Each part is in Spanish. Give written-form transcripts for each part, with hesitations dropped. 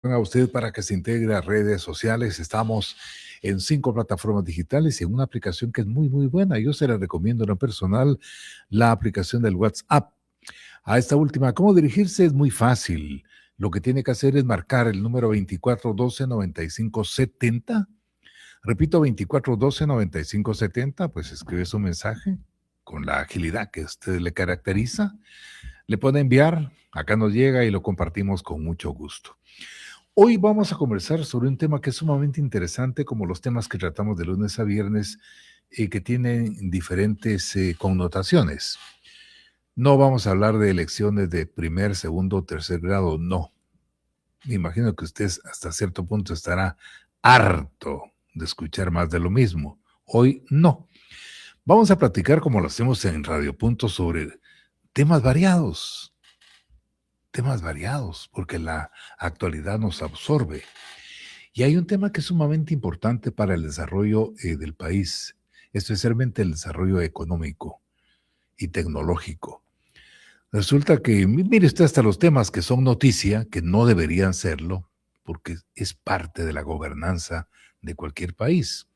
A usted para que se integre a redes sociales. Estamos en 5 plataformas digitales y en una aplicación que es muy, muy buena. Yo se la recomiendo en lo personal, la aplicación del WhatsApp. A esta última, ¿cómo dirigirse? Es muy fácil. Lo que tiene que hacer es marcar el número 2412-9570. Repito, 2412-9570, pues escribe su mensaje con la agilidad que a usted le caracteriza. Le pone enviar, acá nos llega y lo compartimos con mucho gusto. Hoy vamos a conversar sobre un tema que es sumamente interesante, como los temas que tratamos de lunes a viernes, que tienen diferentes connotaciones. No vamos a hablar de elecciones de primer, segundo o tercer grado, no. Me imagino que usted hasta cierto punto estará harto de escuchar más de lo mismo. Hoy no. Vamos a platicar, como lo hacemos en Radio Punto, sobre temas variados, porque la actualidad nos absorbe. Y hay un tema que es sumamente importante para el desarrollo del país, especialmente el desarrollo económico y tecnológico. Resulta que, mire usted, hasta los temas que son noticia, que no deberían serlo, porque es parte de la gobernanza de cualquier país.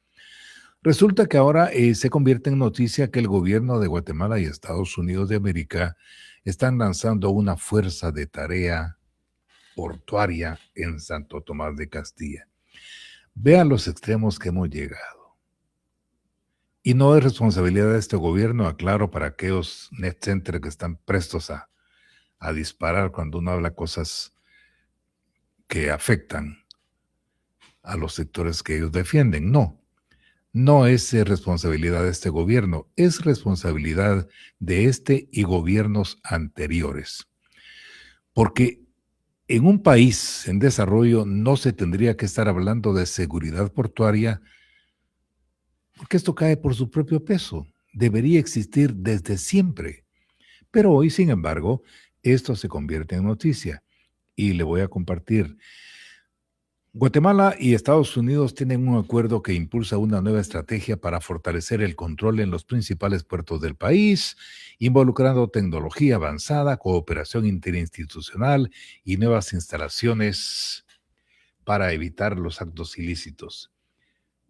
Resulta que ahora se convierte en noticia que el gobierno de Guatemala y Estados Unidos de América están lanzando una fuerza de tarea portuaria en Santo Tomás de Castilla. Vean los extremos que hemos llegado. Y no es responsabilidad de este gobierno, aclaro, para aquellos net centers que están prestos a disparar cuando uno habla cosas que afectan a los sectores que ellos defienden. No es responsabilidad de este gobierno, es responsabilidad de este y gobiernos anteriores. Porque en un país en desarrollo no se tendría que estar hablando de seguridad portuaria, porque esto cae por su propio peso. Debería existir desde siempre. Pero hoy, sin embargo, esto se convierte en noticia. Y le voy a compartir. Guatemala y Estados Unidos tienen un acuerdo que impulsa una nueva estrategia para fortalecer el control en los principales puertos del país, involucrando tecnología avanzada, cooperación interinstitucional y nuevas instalaciones para evitar los actos ilícitos.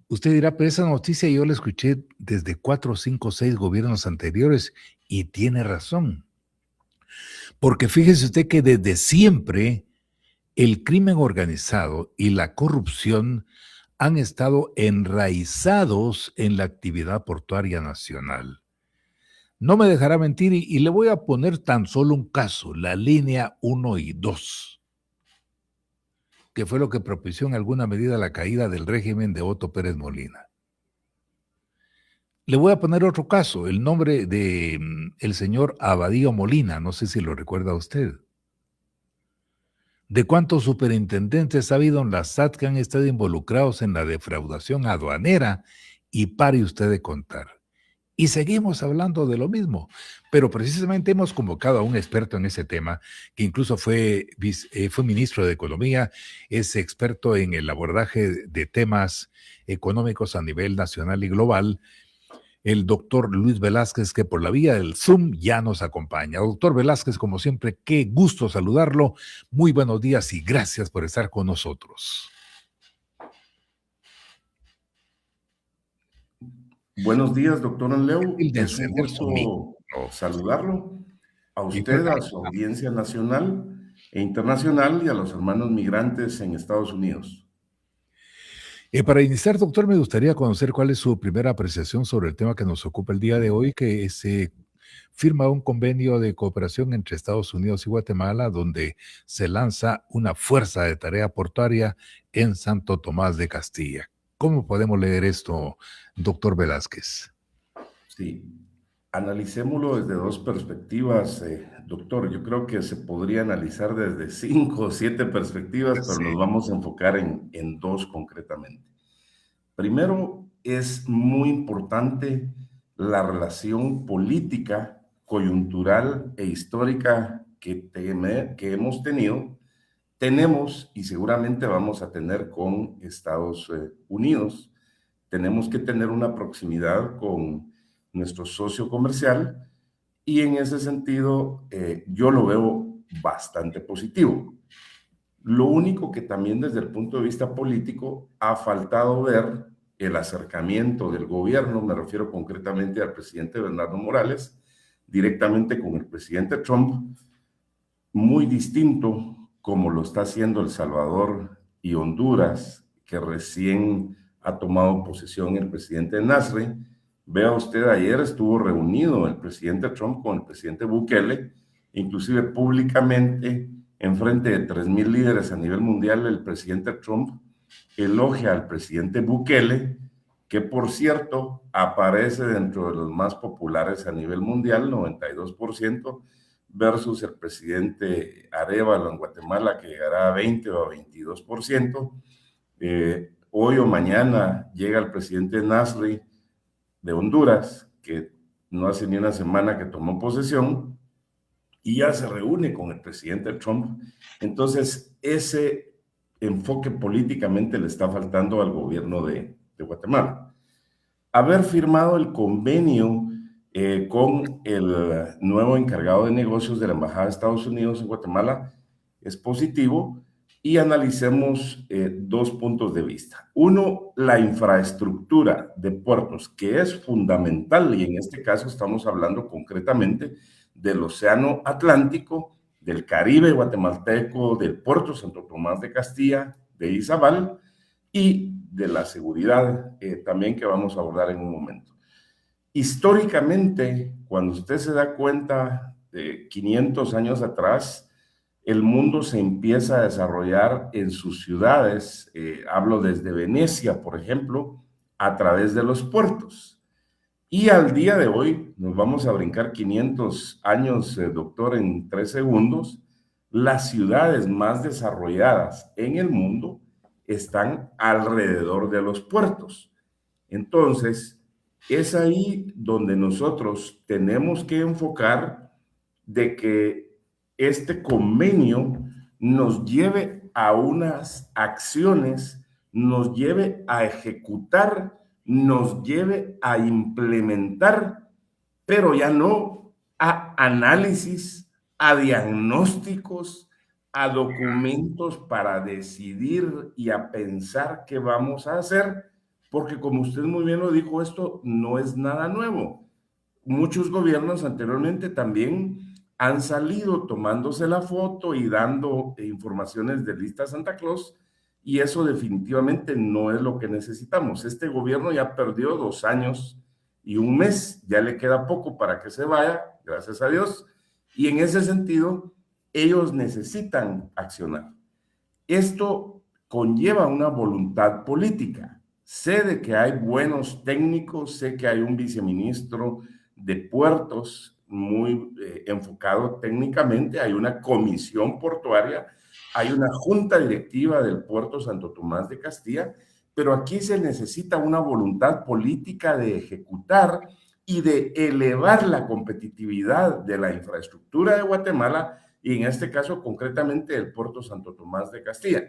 Usted dirá, pero esa noticia yo la escuché desde 4, 5, 6 gobiernos anteriores y tiene razón. Porque fíjese usted que desde siempre el crimen organizado y la corrupción han estado enraizados en la actividad portuaria nacional. No me dejará mentir y le voy a poner tan solo un caso, la línea 1 y 2, que fue lo que propició en alguna medida la caída del régimen de Otto Pérez Molina. Le voy a poner otro caso, el nombre de el señor Abadío Molina, no sé si lo recuerda usted. ¿De cuántos superintendentes ha habido en la SAT que han estado involucrados en la defraudación aduanera? Y pare usted de contar. Y seguimos hablando de lo mismo, pero precisamente hemos convocado a un experto en ese tema, que incluso fue ministro de Economía, es experto en el abordaje de temas económicos a nivel nacional y global, el doctor Luis Velázquez, que por la vía del Zoom ya nos acompaña. Doctor Velázquez, como siempre, qué gusto saludarlo. Muy buenos días y gracias por estar con nosotros. Buenos días, doctor Anleu. De Es un encender su micro. gusto saludarlo. A Y pues, usted, a su audiencia nacional e internacional y a los hermanos migrantes en Estados Unidos. Para iniciar, doctor, me gustaría conocer cuál es su primera apreciación sobre el tema que nos ocupa el día de hoy, que se firma un convenio de cooperación entre Estados Unidos y Guatemala, donde se lanza una fuerza de tarea portuaria en Santo Tomás de Castilla. ¿Cómo podemos leer esto, doctor Velázquez? Sí, analicémoslo desde dos perspectivas, doctor. Yo creo que se podría analizar desde 5 o 7 perspectivas, pero Sí. nos vamos a enfocar en dos concretamente. Primero, es muy importante la relación política, coyuntural e histórica que hemos tenido, tenemos y seguramente vamos a tener con Estados Unidos. Tenemos que tener una proximidad con nuestro socio comercial y en ese sentido yo lo veo bastante positivo. Lo único que también desde el punto de vista político ha faltado ver el acercamiento del gobierno, me refiero concretamente al presidente Bernardo Morales, directamente con el presidente Trump, muy distinto como lo está haciendo El Salvador y Honduras, que recién ha tomado posesión el presidente Nasri. Vea usted, ayer estuvo reunido el presidente Trump con el presidente Bukele, inclusive públicamente, en frente de 3,000 líderes a nivel mundial, el presidente Trump elogia al presidente Bukele, que por cierto aparece dentro de los más populares a nivel mundial, 92%, versus el presidente Arévalo en Guatemala, que llegará a 20 o a 22%. Hoy o mañana llega el presidente Nasri de Honduras, que no hace ni una semana que tomó posesión, y ya se reúne con el presidente Trump. Entonces, ese enfoque políticamente le está faltando al gobierno de Guatemala. Haber firmado el convenio con el nuevo encargado de negocios de la Embajada de Estados Unidos en Guatemala es positivo, y analicemos dos puntos de vista. Uno, la infraestructura de puertos, que es fundamental, y en este caso estamos hablando concretamente del Océano Atlántico, del Caribe guatemalteco, del puerto Santo Tomás de Castilla, de Izabal, y de la seguridad también, que vamos a abordar en un momento. Históricamente, cuando usted se da cuenta de 500 años atrás, el mundo se empieza a desarrollar en sus ciudades, hablo desde Venecia, por ejemplo, a través de los puertos. Y al día de hoy, nos vamos a brincar 500 años, doctor, en 3 segundos, las ciudades más desarrolladas en el mundo están alrededor de los puertos. Entonces, es ahí donde nosotros tenemos que enfocar de que este convenio nos lleve a unas acciones, nos lleve a ejecutar, nos lleve a implementar, pero ya no a análisis, a diagnósticos, a documentos para decidir y a pensar qué vamos a hacer, porque como usted muy bien lo dijo, esto no es nada nuevo. Muchos gobiernos anteriormente también han salido tomándose la foto y dando informaciones de lista Santa Claus, y eso definitivamente no es lo que necesitamos. Este gobierno ya perdió 2 años y 1 mes, ya le queda poco para que se vaya, gracias a Dios, y en ese sentido, ellos necesitan accionar. Esto conlleva una voluntad política. Sé de que hay buenos técnicos, sé que hay un viceministro de puertos muy enfocado técnicamente, hay una comisión portuaria, hay una junta directiva del puerto Santo Tomás de Castilla, pero aquí se necesita una voluntad política de ejecutar y de elevar la competitividad de la infraestructura de Guatemala, y en este caso concretamente del puerto Santo Tomás de Castilla.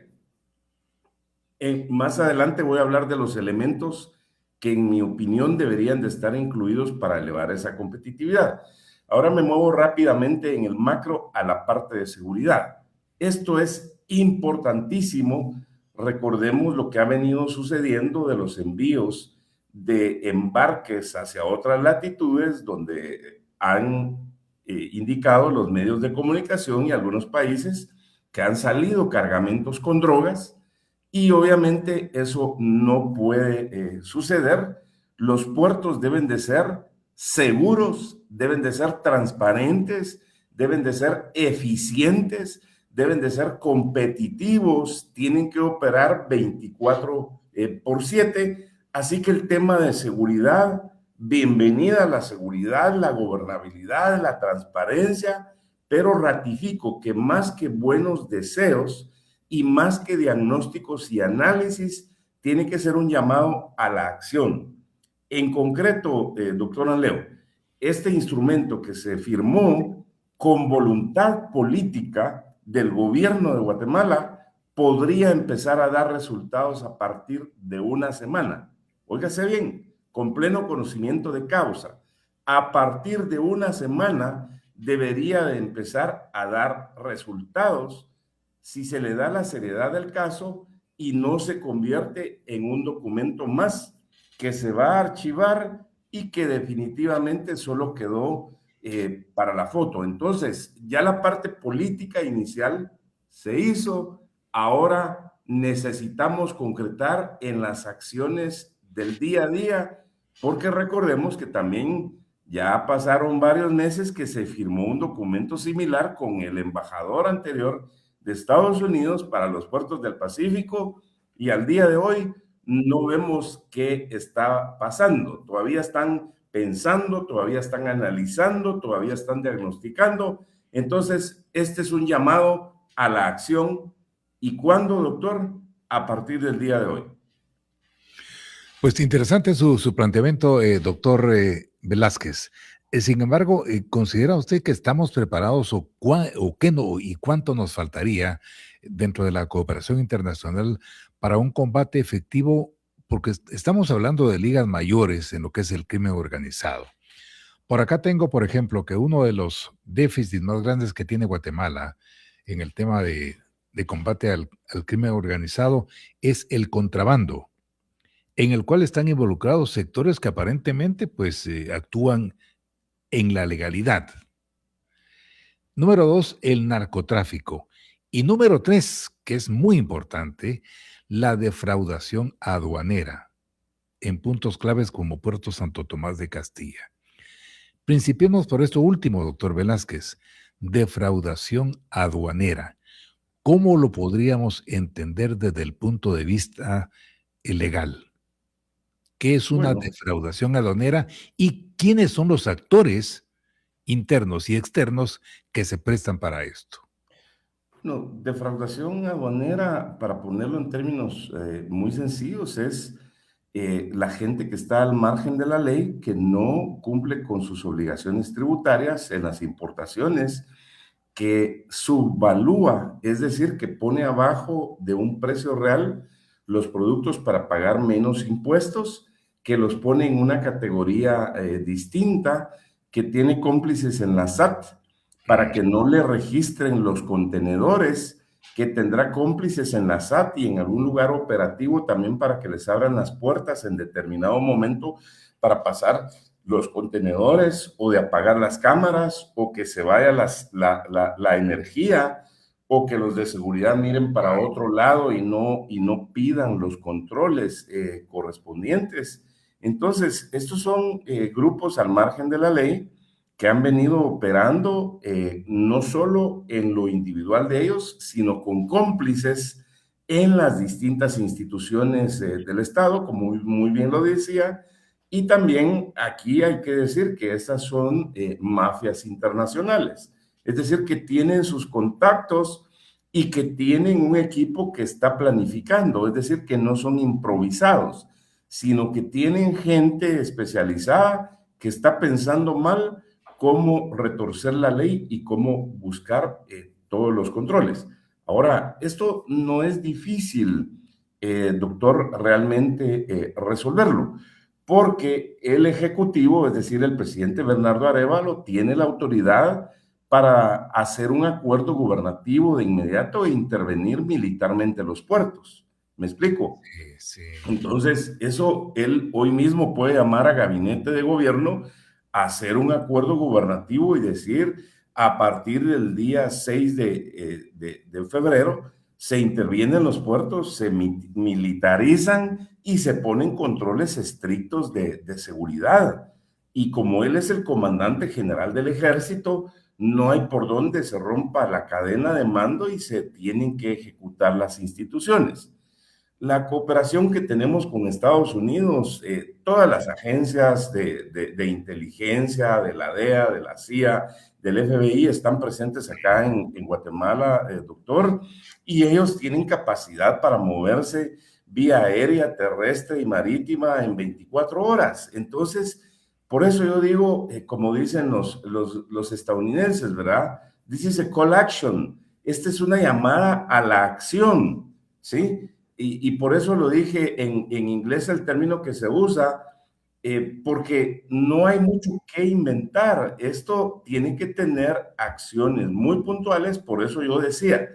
Más adelante voy a hablar de los elementos que en mi opinión deberían de estar incluidos para elevar esa competitividad. Ahora me muevo rápidamente en el macro a la parte de seguridad. Esto es importantísimo. Recordemos lo que ha venido sucediendo de los envíos de embarques hacia otras latitudes, donde han indicado los medios de comunicación y algunos países que han salido cargamentos con drogas, y obviamente eso no puede suceder. Los puertos deben de ser seguros, deben de ser transparentes, deben de ser eficientes, deben de ser competitivos, tienen que operar 24/7. Así que el tema de seguridad, bienvenida a la seguridad, la gobernabilidad, la transparencia, pero ratifico que más que buenos deseos y más que diagnósticos y análisis, tiene que ser un llamado a la acción. En concreto, doctor Leo, este instrumento que se firmó con voluntad política del gobierno de Guatemala podría empezar a dar resultados a partir de 1 semana. Óigase bien, con pleno conocimiento de causa. A partir de 1 semana debería de empezar a dar resultados si se le da la seriedad del caso y no se convierte en un documento más que se va a archivar y que definitivamente solo quedó para la foto. Entonces, ya la parte política inicial se hizo, ahora necesitamos concretar en las acciones del día a día, porque recordemos que también ya pasaron varios meses que se firmó un documento similar con el embajador anterior de Estados Unidos para los puertos del Pacífico y al día de hoy no vemos qué está pasando. Todavía están pensando, todavía están analizando, todavía están diagnosticando. Entonces, este es un llamado a la acción. ¿Y cuándo, doctor? A partir del día de hoy. Pues interesante su planteamiento, doctor Velázquez. Sin embargo, ¿considera usted que estamos preparados o qué no y cuánto nos faltaría dentro de la cooperación internacional para un combate efectivo? Porque estamos hablando de ligas mayores en lo que es el crimen organizado. Por acá tengo, por ejemplo, que uno de los déficits más grandes que tiene Guatemala en el tema de combate al crimen organizado es el contrabando, en el cual están involucrados sectores que aparentemente pues actúan en la legalidad. Número 2, el narcotráfico. Y número 3, que es muy importante, la defraudación aduanera en puntos claves como Puerto Santo Tomás de Castilla. Principiemos por esto último, doctor Velázquez, defraudación aduanera. ¿Cómo lo podríamos entender desde el punto de vista legal? ¿Qué es una Bueno, defraudación aduanera y quiénes son los actores internos y externos que se prestan para esto? no, defraudación aduanera, para ponerlo en términos muy sencillos, es la gente que está al margen de la ley, que no cumple con sus obligaciones tributarias en las importaciones, que subvalúa, es decir, que pone abajo de un precio real los productos para pagar menos impuestos, que los pone en una categoría distinta, que tiene cómplices en la SAT para que no le registren los contenedores, que tendrá cómplices en la SAT y en algún lugar operativo también para que les abran las puertas en determinado momento para pasar los contenedores o de apagar las cámaras o que se vaya la energía o que los de seguridad miren para otro lado y no pidan los controles correspondientes. Entonces, estos son grupos al margen de la ley que han venido operando no solo en lo individual de ellos, sino con cómplices en las distintas instituciones del Estado, como muy bien lo decía, y también aquí hay que decir que estas son mafias internacionales, es decir, que tienen sus contactos y que tienen un equipo que está planificando, es decir, que no son improvisados, sino que tienen gente especializada que está pensando mal cómo retorcer la ley y cómo buscar todos los controles. Ahora, esto no es difícil, doctor, realmente resolverlo, porque el Ejecutivo, es decir, el presidente Bernardo Arévalo, tiene la autoridad para hacer un acuerdo gubernativo de inmediato e intervenir militarmente los puertos. ¿Me explico? Sí, sí. Entonces, eso él hoy mismo puede llamar a gabinete de gobierno a hacer un acuerdo gubernativo y decir, a partir del día 6 de febrero, se intervienen los puertos, se militarizan y se ponen controles estrictos de seguridad. Y como él es el comandante general del ejército, no hay por dónde se rompa la cadena de mando y se tienen que ejecutar las instituciones. La cooperación que tenemos con Estados Unidos, todas las agencias de inteligencia, de la DEA, de la CIA, del FBI, están presentes acá en Guatemala, doctor, y ellos tienen capacidad para moverse vía aérea, terrestre y marítima en 24 horas. Entonces, por eso yo digo, como dicen los estadounidenses, ¿verdad? This is a call action. Esta es una llamada a la acción, ¿sí? Y por eso lo dije en inglés el término que se usa, porque no hay mucho que inventar. Esto tiene que tener acciones muy puntuales, por eso yo decía,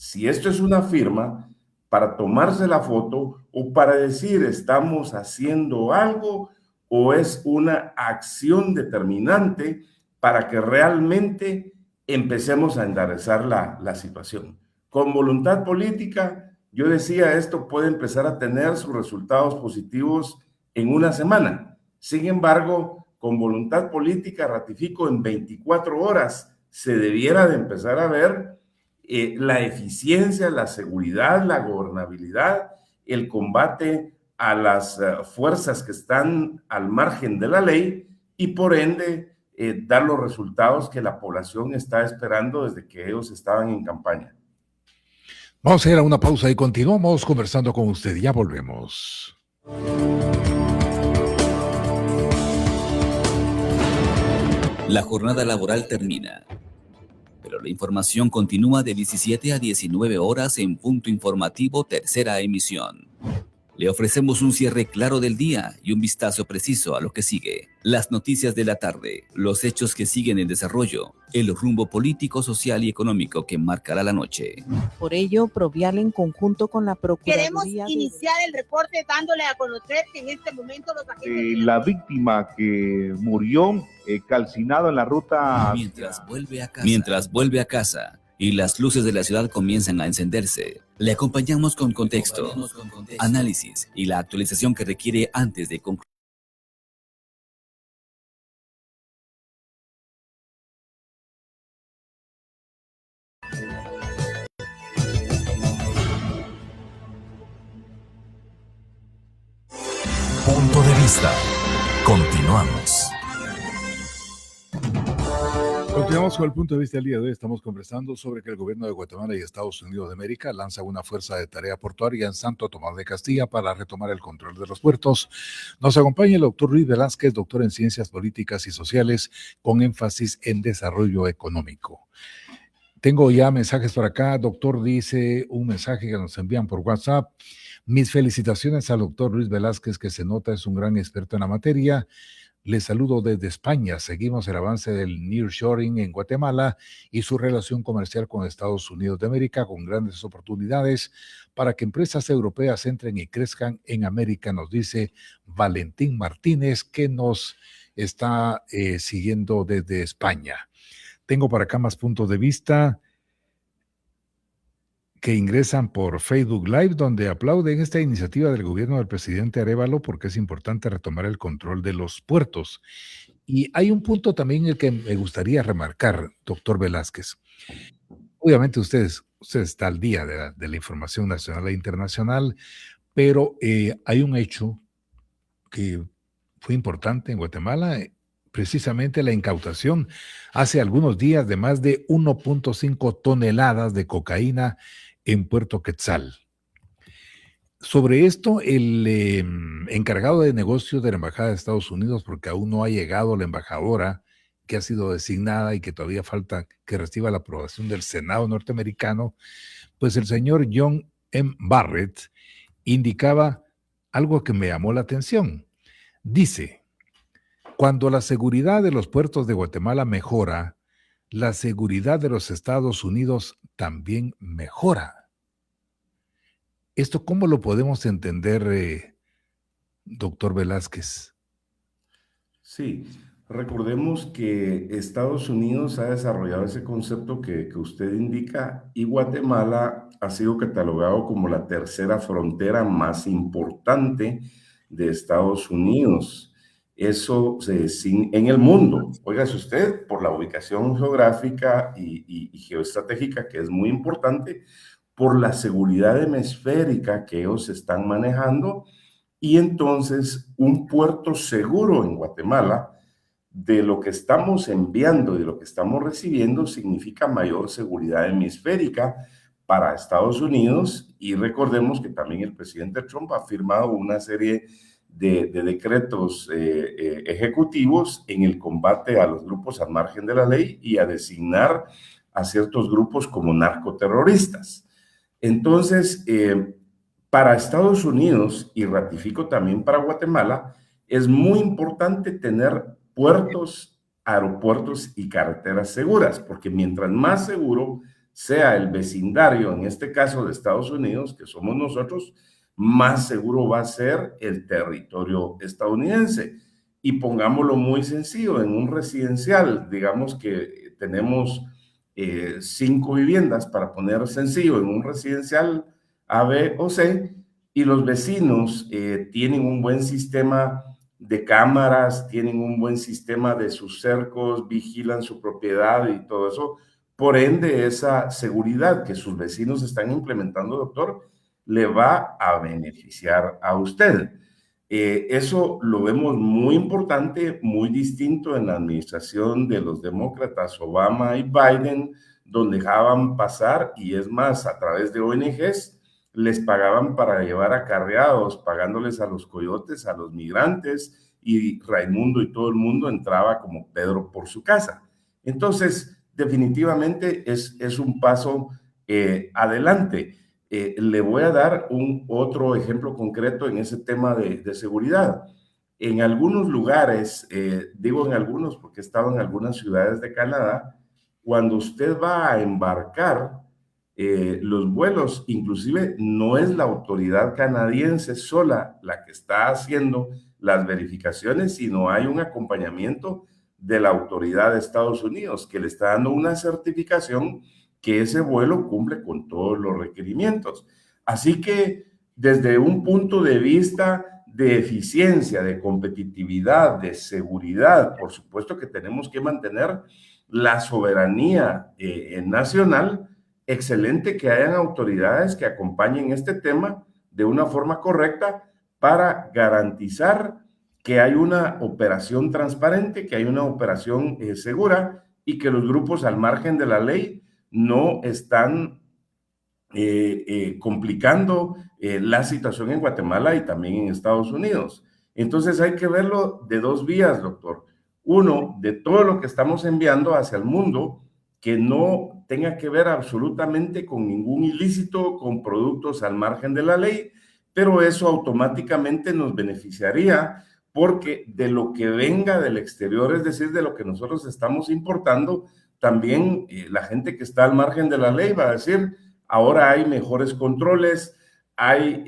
si esto es una firma para tomarse la foto o para decir estamos haciendo algo o es una acción determinante para que realmente empecemos a enderezar la situación. Con voluntad política, yo decía, esto puede empezar a tener sus resultados positivos en una semana. Sin embargo, con voluntad política, ratifico, en 24 horas se debiera de empezar a ver la eficiencia, la seguridad, la gobernabilidad, el combate a las fuerzas que están al margen de la ley y por ende dar los resultados que la población está esperando desde que ellos estaban en campaña. Vamos a ir a una pausa y continuamos conversando con usted. Ya volvemos. La jornada laboral termina, pero la información continúa de 17 a 19 horas en Punto Informativo, tercera emisión. Le ofrecemos un cierre claro del día y un vistazo preciso a lo que sigue. Las noticias de la tarde, los hechos que siguen en desarrollo, el rumbo político, social y económico que marcará la noche. Por ello, Provial, en conjunto con la Procuraduría... Queremos iniciar el reporte dándole a conocer que en este momento los agentes... la víctima que murió calcinado en la ruta... Mientras vuelve a casa y las luces de la ciudad comienzan a encenderse, le acompañamos con contexto, análisis y la actualización que requiere antes de concluir. Punto de vista. Continuamos. Continuamos con el punto de vista del día de hoy. Estamos conversando sobre que el gobierno de Guatemala y Estados Unidos de América lanza una fuerza de tarea portuaria en Santo Tomás de Castilla para retomar el control de los puertos. Nos acompaña el doctor Ruiz Velázquez, doctor en Ciencias Políticas y Sociales, con énfasis en desarrollo económico. Tengo ya mensajes por acá. Doctor, dice un mensaje que nos envían por WhatsApp. Mis felicitaciones al doctor Ruiz Velázquez, que se nota es un gran experto en la materia. Les saludo desde España. Seguimos el avance del nearshoring en Guatemala y su relación comercial con Estados Unidos de América, con grandes oportunidades para que empresas europeas entren y crezcan en América, nos dice Valentín Martínez, que nos está siguiendo desde España. Tengo por acá más puntos de vista que ingresan por Facebook Live, donde aplauden esta iniciativa del gobierno del presidente Arévalo porque es importante retomar el control de los puertos. Y hay un punto también en el que me gustaría remarcar, doctor Velázquez. Obviamente usted está al día de la información nacional e internacional, pero hay un hecho que fue importante en Guatemala, precisamente la incautación hace algunos días de más de 1.5 toneladas de cocaína en Puerto Quetzal. Sobre esto, el encargado de negocios de la Embajada de Estados Unidos, porque aún no ha llegado la embajadora que ha sido designada y que todavía falta que reciba la aprobación del Senado norteamericano, pues el señor John M. Barrett indicaba algo que me llamó la atención. Dice, cuando la seguridad de los puertos de Guatemala mejora, la seguridad de los Estados Unidos también mejora. ¿Esto cómo lo podemos entender, doctor Velázquez? Sí, recordemos que Estados Unidos ha desarrollado ese concepto que usted indica y Guatemala ha sido catalogado como la tercera frontera más importante de Estados Unidos. Eso en el mundo, óigase usted, por la ubicación geográfica y geoestratégica que es muy importante, por la seguridad hemisférica que ellos están manejando y entonces un puerto seguro en Guatemala de lo que estamos enviando y de lo que estamos recibiendo significa mayor seguridad hemisférica para Estados Unidos y recordemos que también el presidente Trump ha firmado una serie de decretos ejecutivos en el combate a los grupos al margen de la ley y a designar a ciertos grupos como narcoterroristas. Entonces, para Estados Unidos, y ratifico también para Guatemala, es muy importante tener puertos, aeropuertos y carreteras seguras, porque mientras más seguro sea el vecindario, en este caso de Estados Unidos, que somos nosotros, más seguro va a ser el territorio estadounidense. Y pongámoslo muy sencillo, en un residencial, digamos que tenemos 5 viviendas, para poner sencillo, en un residencial A, B o C, y los vecinos tienen un buen sistema de cámaras, tienen un buen sistema de sus cercos, vigilan su propiedad y todo eso. Por ende, esa seguridad que sus vecinos están implementando, doctor, le va a beneficiar a usted. Eso lo vemos muy importante, muy distinto en la administración de los demócratas Obama y Biden, donde dejaban pasar, y es más, a través de ONGs, les pagaban para llevar acarreados, pagándoles a los coyotes, a los migrantes, y Raimundo y todo el mundo entraba como Pedro por su casa. Entonces, definitivamente es un paso adelante. Le voy a dar otro ejemplo concreto en ese tema de seguridad. En algunos lugares, digo en algunos porque he estado en algunas ciudades de Canadá, cuando usted va a embarcar los vuelos, inclusive no es la autoridad canadiense sola la que está haciendo las verificaciones, sino hay un acompañamiento de la autoridad de Estados Unidos que le está dando una certificación que ese vuelo cumple con todos los requerimientos. Así que desde un punto de vista de eficiencia, de competitividad, de seguridad, por supuesto que tenemos que mantener la soberanía nacional. Excelente que hayan autoridades que acompañen este tema de una forma correcta para garantizar que hay una operación transparente, que hay una operación segura y que los grupos al margen de la ley no están complicando la situación en Guatemala y también en Estados Unidos. Entonces hay que verlo de dos vías, doctor. Uno, de todo lo que estamos enviando hacia el mundo, que no tenga que ver absolutamente con ningún ilícito, con productos al margen de la ley, pero eso automáticamente nos beneficiaría porque de lo que venga del exterior, es decir, de lo que nosotros estamos importando, también la gente que está al margen de la ley va a decir, ahora hay mejores controles, hay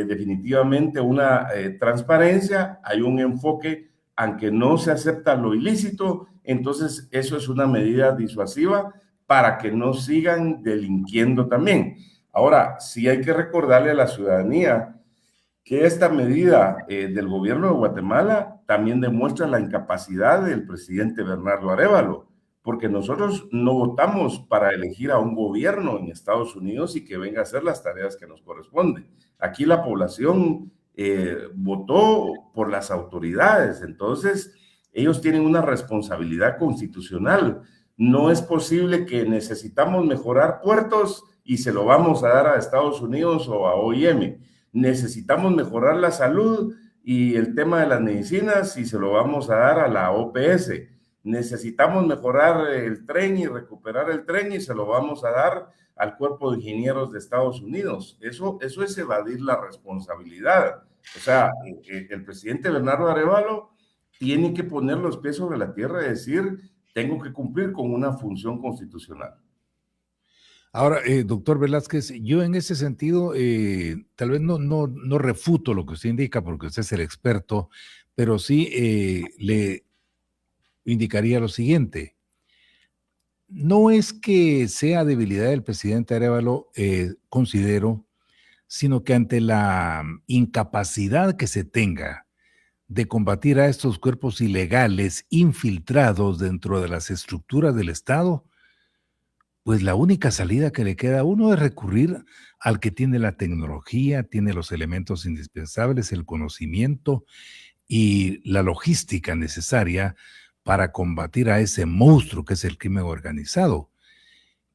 definitivamente una transparencia, hay un enfoque, aunque no se acepta lo ilícito, entonces eso es una medida disuasiva para que no sigan delinquiendo también. Ahora, sí hay que recordarle a la ciudadanía que esta medida del gobierno de Guatemala también demuestra la incapacidad del presidente Bernardo Arévalo, porque nosotros no votamos para elegir a un gobierno en Estados Unidos y que venga a hacer las tareas que nos corresponden. Aquí la población votó por las autoridades, entonces ellos tienen una responsabilidad constitucional. No es posible que necesitamos mejorar puertos y se lo vamos a dar a Estados Unidos o a OIM. Necesitamos mejorar la salud y el tema de las medicinas y se lo vamos a dar a la OPS. Necesitamos mejorar el tren y recuperar el tren y se lo vamos a dar al Cuerpo de Ingenieros de Estados Unidos. Eso es evadir la responsabilidad. O sea, el presidente Bernardo Arévalo tiene que poner los pies sobre la tierra y decir, tengo que cumplir con una función constitucional. Ahora, doctor Velázquez, yo en ese sentido, tal vez no refuto lo que usted indica, porque usted es el experto, pero sí le indicaría lo siguiente. No es que sea debilidad del presidente Arévalo, considero, sino que ante la incapacidad que se tenga de combatir a estos cuerpos ilegales infiltrados dentro de las estructuras del Estado, pues la única salida que le queda a uno es recurrir al que tiene la tecnología, tiene los elementos indispensables, el conocimiento y la logística necesaria para combatir a ese monstruo que es el crimen organizado.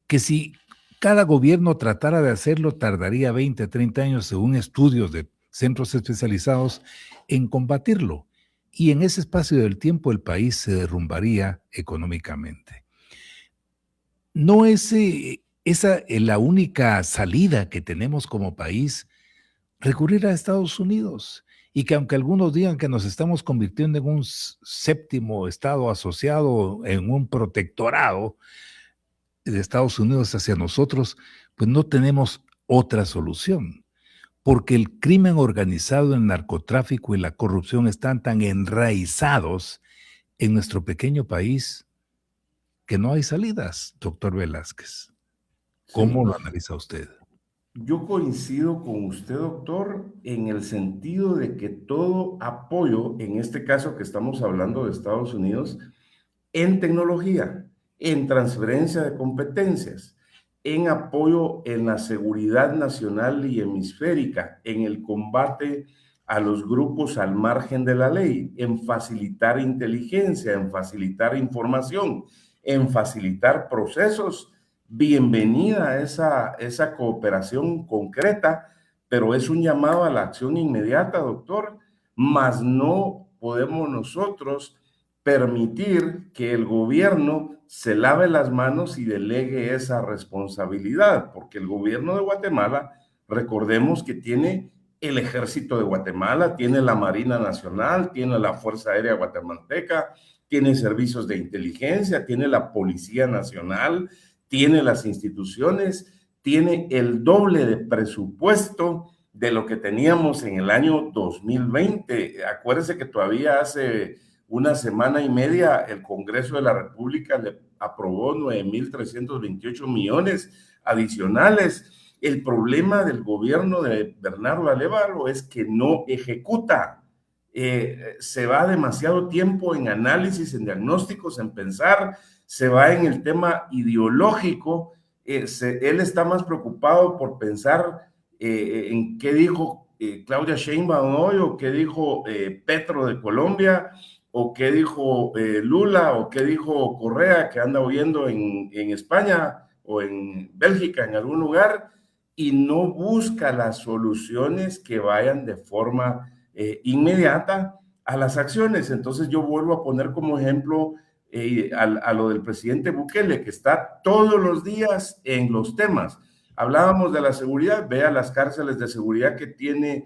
Que si cada gobierno tratara de hacerlo, tardaría 20, 30 años, según estudios de centros especializados, en combatirlo. Y en ese espacio del tiempo el país se derrumbaría económicamente. No es esa la única salida que tenemos como país, recurrir a Estados Unidos. Y que aunque algunos digan que nos estamos convirtiendo en un séptimo estado asociado, en un protectorado, de Estados Unidos hacia nosotros, pues no tenemos otra solución, porque el crimen organizado, el narcotráfico y la corrupción están tan enraizados en nuestro pequeño país que no hay salidas, doctor Velázquez. ¿Cómo lo analiza usted? Yo coincido con usted, doctor, en el sentido de que todo apoyo, en este caso que estamos hablando de Estados Unidos, en tecnología, en transferencia de competencias, en apoyo en la seguridad nacional y hemisférica, en el combate a los grupos al margen de la ley, en facilitar inteligencia, en facilitar información, en facilitar procesos. Bienvenida esa cooperación concreta, pero es un llamado a la acción inmediata, doctor, mas no podemos nosotros permitir que el gobierno se lave las manos y delegue esa responsabilidad, porque el gobierno de Guatemala, recordemos que tiene el Ejército de Guatemala, tiene la Marina Nacional, tiene la Fuerza Aérea Guatemalteca, tiene servicios de inteligencia, tiene la Policía Nacional, tiene las instituciones, tiene el doble de presupuesto de lo que teníamos en el año 2020. Acuérdese que todavía hace una semana y media el Congreso de la República le aprobó 9.328 millones adicionales. El problema del gobierno de Bernardo Alévaro es que no ejecuta. Se va demasiado tiempo en análisis, en diagnósticos, en pensar, se va en el tema ideológico. Él está más preocupado por pensar en qué dijo Claudia Sheinbaum hoy, o qué dijo Petro de Colombia, o qué dijo Lula, o qué dijo Correa, que anda huyendo en España o en Bélgica, en algún lugar, y no busca las soluciones que vayan de forma inmediata a las acciones. Entonces yo vuelvo a poner como ejemplo a lo del presidente Bukele, que está todos los días en los temas. Hablábamos de la seguridad, vea las cárceles de seguridad que tiene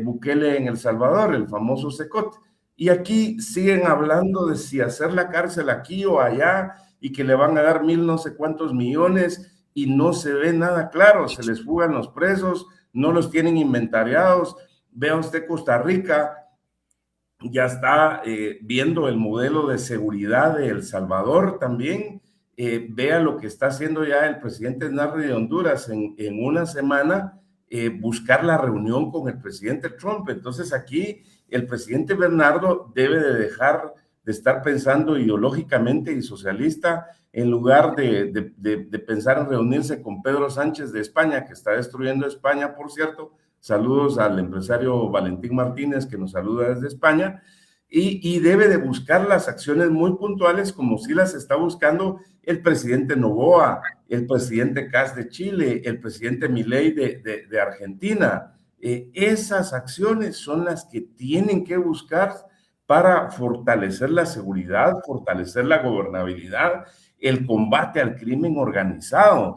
Bukele en El Salvador, el famoso Secot. Y aquí siguen hablando de si hacer la cárcel aquí o allá y que le van a dar 1,000 no sé cuántos millones y no se ve nada claro, se les fugan los presos, no los tienen inventariados. Vea usted Costa Rica, ya está viendo el modelo de seguridad de El Salvador también. Vea lo que está haciendo ya el presidente Narri de Honduras en una semana, buscar la reunión con el presidente Trump. Entonces aquí el presidente Bernardo debe de dejar de estar pensando ideológicamente y socialista, en lugar de pensar en reunirse con Pedro Sánchez de España, que está destruyendo España, por cierto. Saludos al empresario Valentín Martínez, que nos saluda desde España, y debe de buscar las acciones muy puntuales, como si las está buscando el presidente Noboa, el presidente Kast de Chile, el presidente Milei de Argentina. Esas acciones son las que tienen que buscar para fortalecer la seguridad, fortalecer la gobernabilidad, el combate al crimen organizado.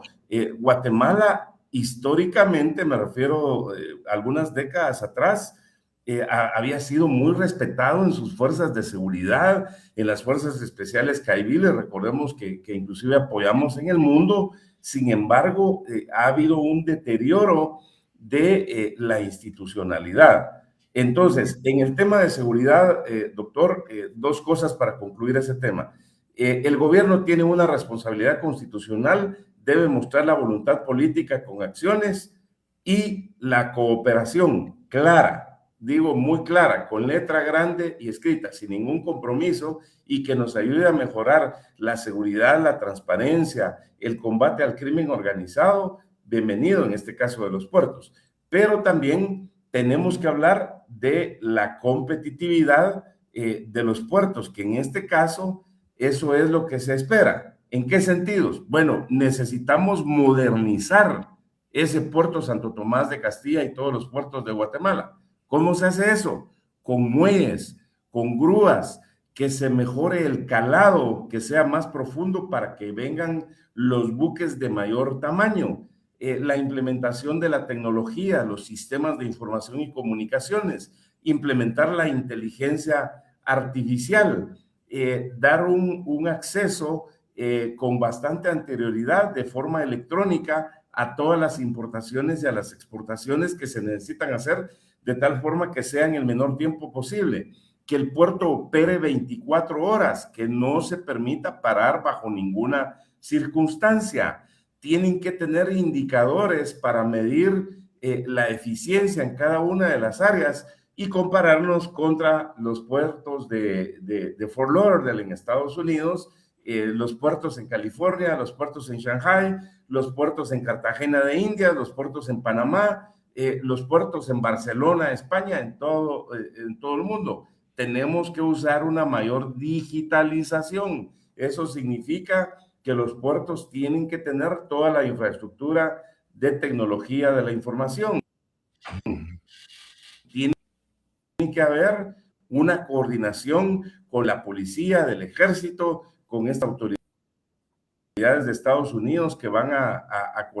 Guatemala, históricamente, me refiero algunas décadas atrás, había sido muy respetado en sus fuerzas de seguridad, en las fuerzas especiales caiviles. Recordemos que inclusive apoyamos en el mundo. Sin embargo, ha habido un deterioro de la institucionalidad. Entonces, en el tema de seguridad, doctor, dos cosas para concluir ese tema. El gobierno tiene una responsabilidad constitucional, debe mostrar la voluntad política con acciones y la cooperación clara, digo muy clara, con letra grande y escrita, sin ningún compromiso, y que nos ayude a mejorar la seguridad, la transparencia, el combate al crimen organizado. Bienvenido en este caso de los puertos. Pero también tenemos que hablar de la competitividad de los puertos, que en este caso eso es lo que se espera. ¿En qué sentidos? Bueno, necesitamos modernizar ese puerto Santo Tomás de Castilla y todos los puertos de Guatemala. ¿Cómo se hace eso? Con muelles, con grúas, que se mejore el calado, que sea más profundo para que vengan los buques de mayor tamaño. La implementación de la tecnología, los sistemas de información y comunicaciones, implementar la inteligencia artificial, dar un acceso con bastante anterioridad de forma electrónica a todas las importaciones y a las exportaciones que se necesitan hacer, de tal forma que sea en el menor tiempo posible, que el puerto opere 24 horas, que no se permita parar bajo ninguna circunstancia. Tienen que tener indicadores para medir la eficiencia en cada una de las áreas y compararnos contra los puertos de Fort Lauderdale en Estados Unidos, los puertos en California, los puertos en Shanghai, los puertos en Cartagena de Indias, los puertos en Panamá, los puertos en Barcelona, España, en todo el mundo. Tenemos que usar una mayor digitalización. Eso significa que los puertos tienen que tener toda la infraestructura de tecnología de la información. Tiene que haber una coordinación con la policía, del ejército, con estas autoridades de Estados Unidos que van a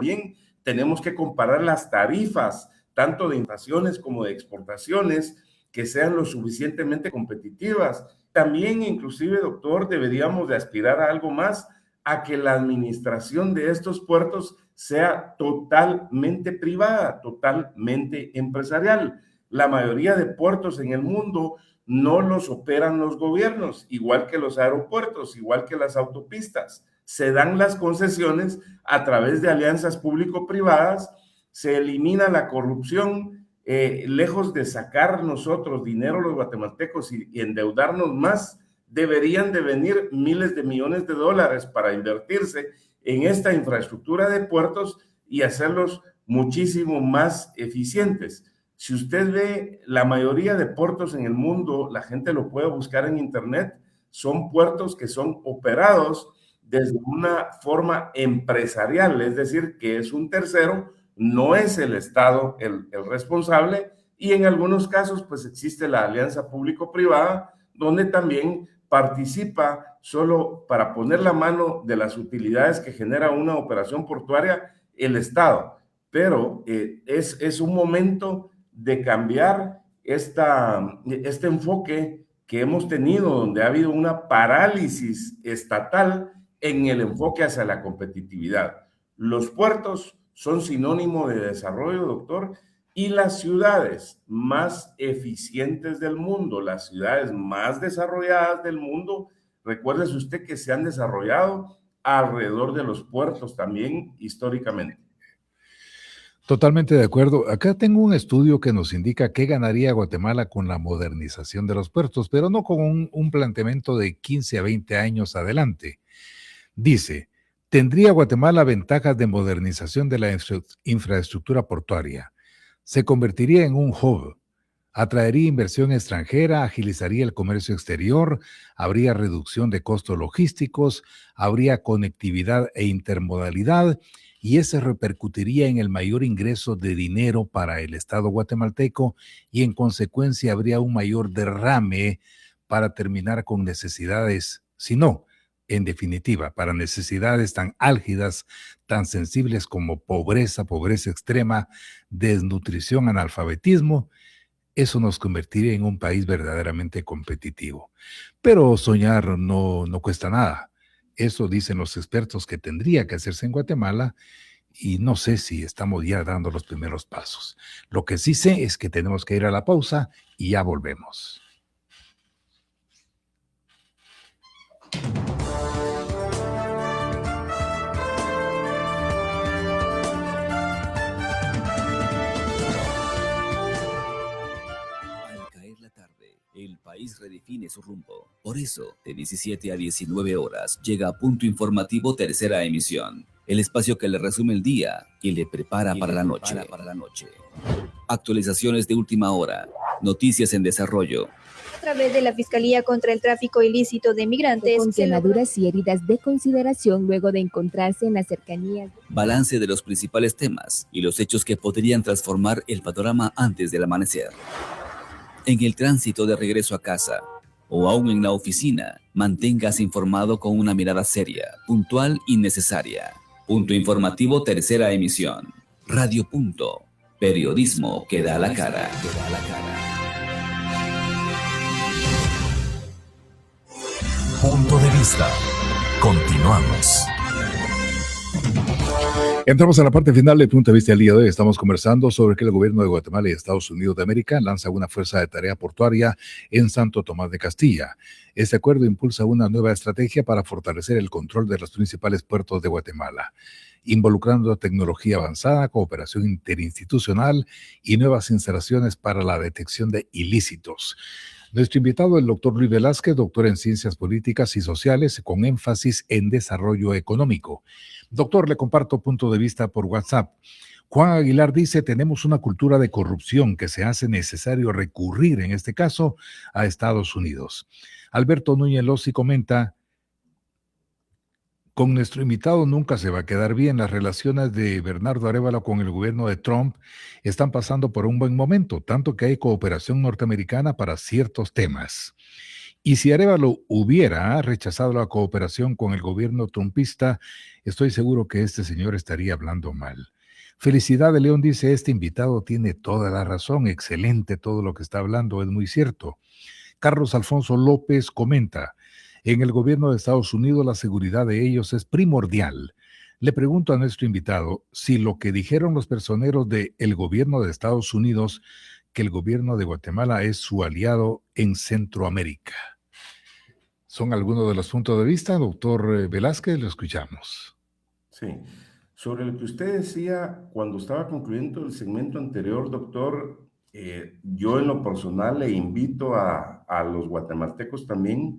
bien. Tenemos que comparar las tarifas, tanto de importaciones como de exportaciones, que sean lo suficientemente competitivas. También, inclusive, doctor, deberíamos de aspirar a algo más, a que la administración de estos puertos sea totalmente privada, totalmente empresarial. La mayoría de puertos en el mundo no los operan los gobiernos, igual que los aeropuertos, igual que las autopistas. Se dan las concesiones a través de alianzas público-privadas, se elimina la corrupción, lejos de sacar nosotros dinero los guatemaltecos y endeudarnos más, deberían de venir miles de millones de dólares para invertirse en esta infraestructura de puertos y hacerlos muchísimo más eficientes. Si usted ve la mayoría de puertos en el mundo, la gente lo puede buscar en internet, son puertos que son operados desde una forma empresarial, es decir, que es un tercero, no es el Estado el responsable, y en algunos casos pues existe la alianza público-privada, donde también participa solo para poner la mano de las utilidades que genera una operación portuaria el Estado. Pero es un momento de cambiar este enfoque que hemos tenido, donde ha habido una parálisis estatal en el enfoque hacia la competitividad. Los puertos son sinónimo de desarrollo, doctor, y las ciudades más eficientes del mundo, las ciudades más desarrolladas del mundo, recuérdese usted que se han desarrollado alrededor de los puertos también históricamente. Totalmente de acuerdo. Acá tengo un estudio que nos indica qué ganaría Guatemala con la modernización de los puertos, pero no con un planteamiento de 15 a 20 años adelante. Dice, tendría Guatemala ventajas de modernización de la infraestructura portuaria. Se convertiría en un hub, atraería inversión extranjera, agilizaría el comercio exterior, habría reducción de costos logísticos, habría conectividad e intermodalidad, y ese repercutiría en el mayor ingreso de dinero para el Estado guatemalteco y en consecuencia habría un mayor derrame para terminar con necesidades, si no, en definitiva, para necesidades tan álgidas, tan sensibles como pobreza, pobreza extrema, desnutrición, analfabetismo. Eso nos convertiría en un país verdaderamente competitivo. Pero soñar no cuesta nada. Eso dicen los expertos que tendría que hacerse en Guatemala y no sé si estamos ya dando los primeros pasos. Lo que sí sé es que tenemos que ir a la pausa y ya volvemos. El país redefine su rumbo. Por eso, de 17 a 19 horas, llega a Punto Informativo Tercera Emisión. El espacio que le resume el día y le prepara para la noche. Actualizaciones de última hora. Noticias en desarrollo. A través de la Fiscalía contra el Tráfico Ilícito de Migrantes, con quemaduras y heridas de consideración luego de encontrarse en las cercanías. Balance de los principales temas y los hechos que podrían transformar el panorama antes del amanecer. En el tránsito de regreso a casa o aún en la oficina, manténgase informado con una mirada seria, puntual y necesaria. Punto Informativo Tercera Emisión. Radio Punto. Periodismo que da la cara. Punto de vista. vista. Continuamos. Entramos a la parte final del punto de vista del día de hoy. Estamos conversando sobre que el gobierno de Guatemala y Estados Unidos de América lanza una fuerza de tarea portuaria en Santo Tomás de Castilla. Este acuerdo impulsa una nueva estrategia para fortalecer el control de los principales puertos de Guatemala, involucrando tecnología avanzada, cooperación interinstitucional y nuevas instalaciones para la detección de ilícitos. Nuestro invitado es el doctor Luis Velázquez, doctor en Ciencias Políticas y Sociales, con énfasis en desarrollo económico. Doctor, le comparto punto de vista por WhatsApp. Juan Aguilar dice, tenemos una cultura de corrupción que se hace necesario recurrir, en este caso, a Estados Unidos. Alberto Núñez Lossi comenta, con nuestro invitado nunca se va a quedar bien. Las relaciones de Bernardo Arévalo con el gobierno de Trump están pasando por un buen momento, tanto que hay cooperación norteamericana para ciertos temas. Y si Arévalo hubiera rechazado la cooperación con el gobierno trumpista, estoy seguro que este señor estaría hablando mal. Felicidad de León dice, este invitado tiene toda la razón, excelente todo lo que está hablando, es muy cierto. Carlos Alfonso López comenta, en el gobierno de Estados Unidos la seguridad de ellos es primordial. Le pregunto a nuestro invitado si lo que dijeron los personeros del gobierno de Estados Unidos, que el gobierno de Guatemala es su aliado en Centroamérica. Son algunos de los puntos de vista. Doctor Velázquez, lo escuchamos. Sí. Sobre lo que usted decía cuando estaba concluyendo el segmento anterior, doctor, yo en lo personal le invito a los guatemaltecos también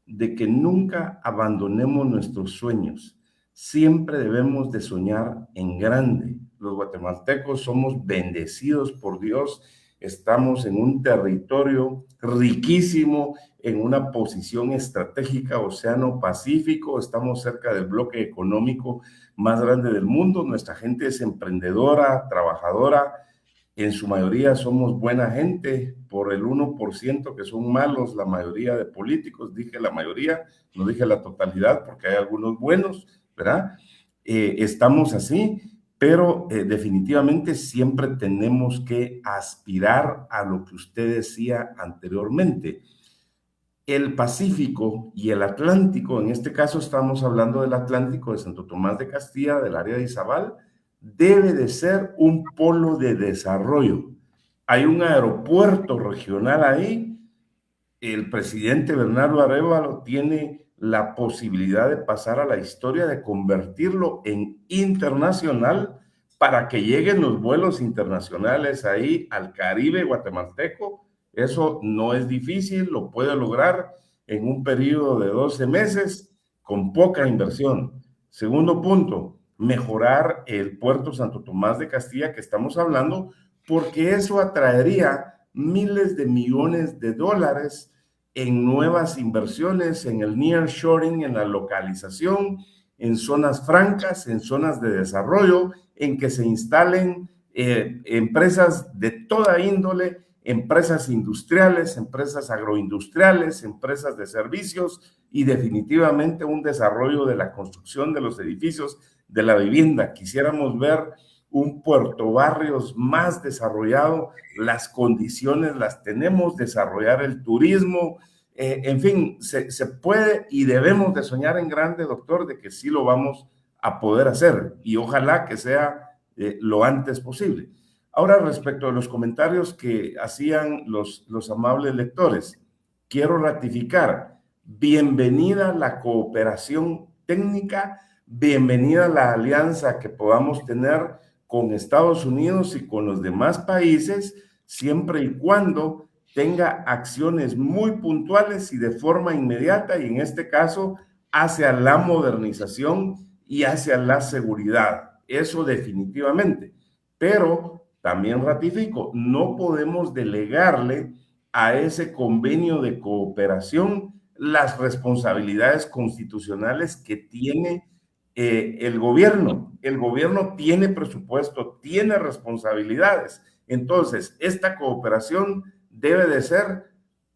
de que nunca abandonemos nuestros sueños. Siempre debemos de soñar en grande. Los guatemaltecos somos bendecidos por Dios. Estamos en un territorio riquísimo, en una posición estratégica, Océano Pacífico. Estamos cerca del bloque económico más grande del mundo. Nuestra gente es emprendedora, trabajadora. En su mayoría somos buena gente, por el 1% que son malos, la mayoría de políticos, dije la mayoría, no dije la totalidad porque hay algunos buenos, ¿verdad? Estamos así, pero definitivamente siempre tenemos que aspirar a lo que usted decía anteriormente. El Pacífico y el Atlántico, en este caso estamos hablando del Atlántico de Santo Tomás de Castilla, del área de Izabal, debe de ser un polo de desarrollo. Hay un aeropuerto regional ahí. El presidente Bernardo Arévalo tiene la posibilidad de pasar a la historia, de convertirlo en internacional para que lleguen los vuelos internacionales ahí al Caribe guatemalteco. Eso no es difícil, lo puede lograr en un periodo de 12 meses con poca inversión. Segundo punto, mejorar el puerto Santo Tomás de Castilla que estamos hablando, porque eso atraería miles de millones de dólares en nuevas inversiones, en el nearshoring, en la localización, en zonas francas, en zonas de desarrollo, en que se instalen empresas de toda índole, empresas industriales, empresas agroindustriales, empresas de servicios y definitivamente un desarrollo de la construcción de los edificios, de la vivienda. Quisiéramos ver un Puerto Barrios más desarrollado, las condiciones las tenemos, desarrollar el turismo, en fin, se puede y debemos de soñar en grande, doctor, de que sí lo vamos a poder hacer y ojalá que sea lo antes posible. Ahora, respecto a los comentarios que hacían los amables lectores, quiero ratificar, bienvenida la cooperación técnica, bienvenida la alianza que podamos tener con Estados Unidos y con los demás países, siempre y cuando tenga acciones muy puntuales y de forma inmediata, y en este caso hacia la modernización y hacia la seguridad. Eso definitivamente. Pero también ratifico, no podemos delegarle a ese convenio de cooperación las responsabilidades constitucionales que tiene el gobierno. El gobierno tiene presupuesto, tiene responsabilidades. Entonces, esta cooperación debe de ser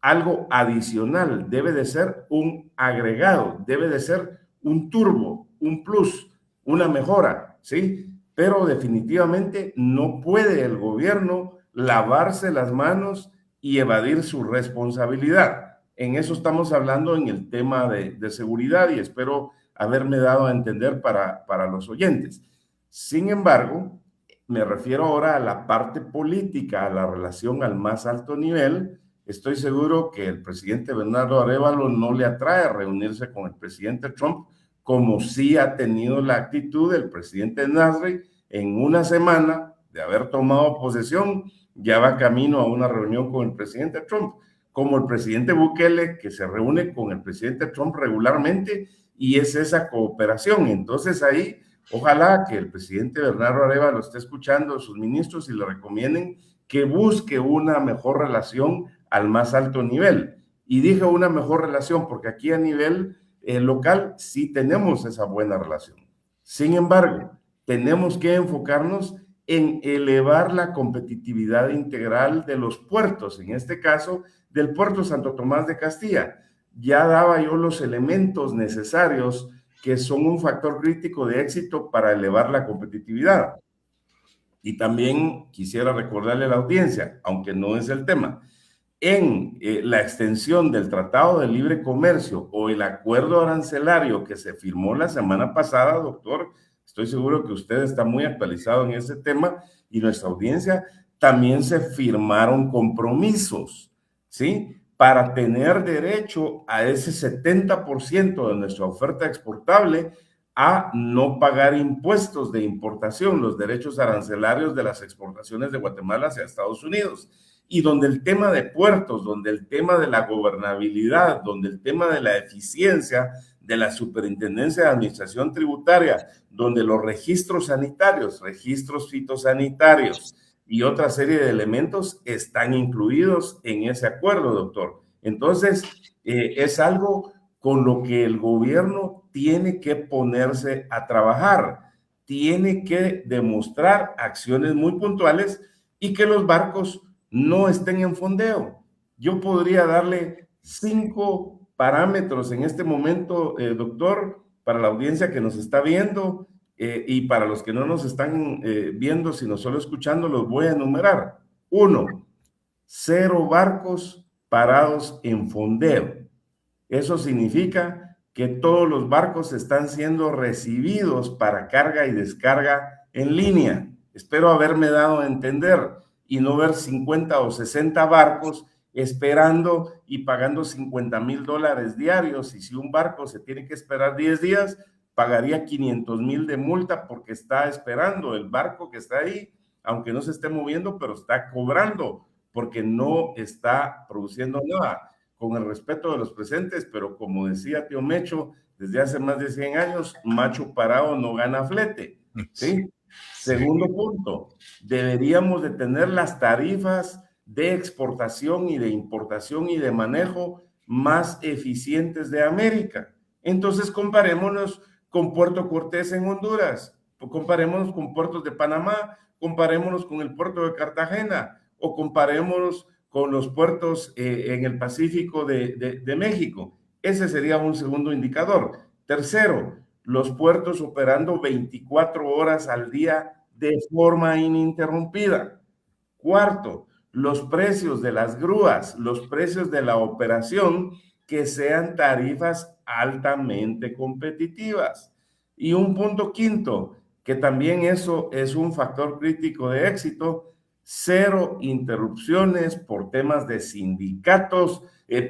algo adicional, debe de ser un agregado, debe de ser un turbo, un plus, una mejora, ¿sí? Pero definitivamente no puede el gobierno lavarse las manos y evadir su responsabilidad. En eso estamos hablando en el tema de seguridad y espero haberme dado a entender para los oyentes. Sin embargo, me refiero ahora a la parte política, a la relación al más alto nivel. Estoy seguro que el presidente Bernardo Arévalo no le atrae reunirse con el presidente Trump, como sí ha tenido la actitud del presidente Nasri. En una semana de haber tomado posesión, ya va camino a una reunión con el presidente Trump, como el presidente Bukele, que se reúne con el presidente Trump regularmente, y es esa cooperación. Entonces ahí, ojalá que el presidente Bernardo Arévalo esté escuchando a sus ministros y le recomienden que busque una mejor relación al más alto nivel. Y dije una mejor relación porque aquí a nivel local sí tenemos esa buena relación. Sin embargo, tenemos que enfocarnos en elevar la competitividad integral de los puertos, en este caso del puerto Santo Tomás de Castilla. Ya daba yo los elementos necesarios que son un factor crítico de éxito para elevar la competitividad. Y también quisiera recordarle a la audiencia, aunque no es el tema, en la extensión del Tratado de Libre Comercio o el acuerdo arancelario que se firmó la semana pasada, doctor, estoy seguro que usted está muy actualizado en ese tema y nuestra audiencia, también se firmaron compromisos, ¿sí? Para tener derecho a ese 70% de nuestra oferta exportable a no pagar impuestos de importación, los derechos arancelarios de las exportaciones de Guatemala hacia Estados Unidos. Y donde el tema de puertos, donde el tema de la gobernabilidad, donde el tema de la eficiencia de la Superintendencia de Administración Tributaria, donde los registros sanitarios, registros fitosanitarios y otra serie de elementos están incluidos en ese acuerdo, doctor. Entonces, es algo con lo que el gobierno tiene que ponerse a trabajar, tiene que demostrar acciones muy puntuales y que los barcos no estén en fondeo. Yo podría darle 5 parámetros en este momento, doctor, para la audiencia que nos está viendo y para los que no nos están viendo, sino solo escuchando, los voy a enumerar. 1, 0 barcos parados en fondeo. Eso significa que todos los barcos están siendo recibidos para carga y descarga en línea. Espero haberme dado a entender y no ver 50 o 60 barcos esperando y pagando $50,000 diarios. Y si un barco se tiene que esperar 10 días, pagaría 500,000 de multa porque está esperando el barco que está ahí, aunque no se esté moviendo, pero está cobrando porque no está produciendo nada. Con el respeto de los presentes, pero como decía tío Mecho, desde hace más de 100 años, macho parado no gana flete, ¿sí? Segundo punto, deberíamos de tener las tarifas de exportación y de importación y de manejo más eficientes de América. Entonces comparémonos con Puerto Cortés en Honduras, comparémonos con puertos de Panamá, comparémonos con el puerto de Cartagena o comparémonos con los puertos en el Pacífico de México. Ese sería un segundo indicador. Tercero, los puertos operando 24 horas al día de forma ininterrumpida. Cuarto, los precios de las grúas, los precios de la operación, que sean tarifas altamente competitivas. Y un punto quinto, que también eso es un factor crítico de éxito, 0 interrupciones por temas de sindicatos,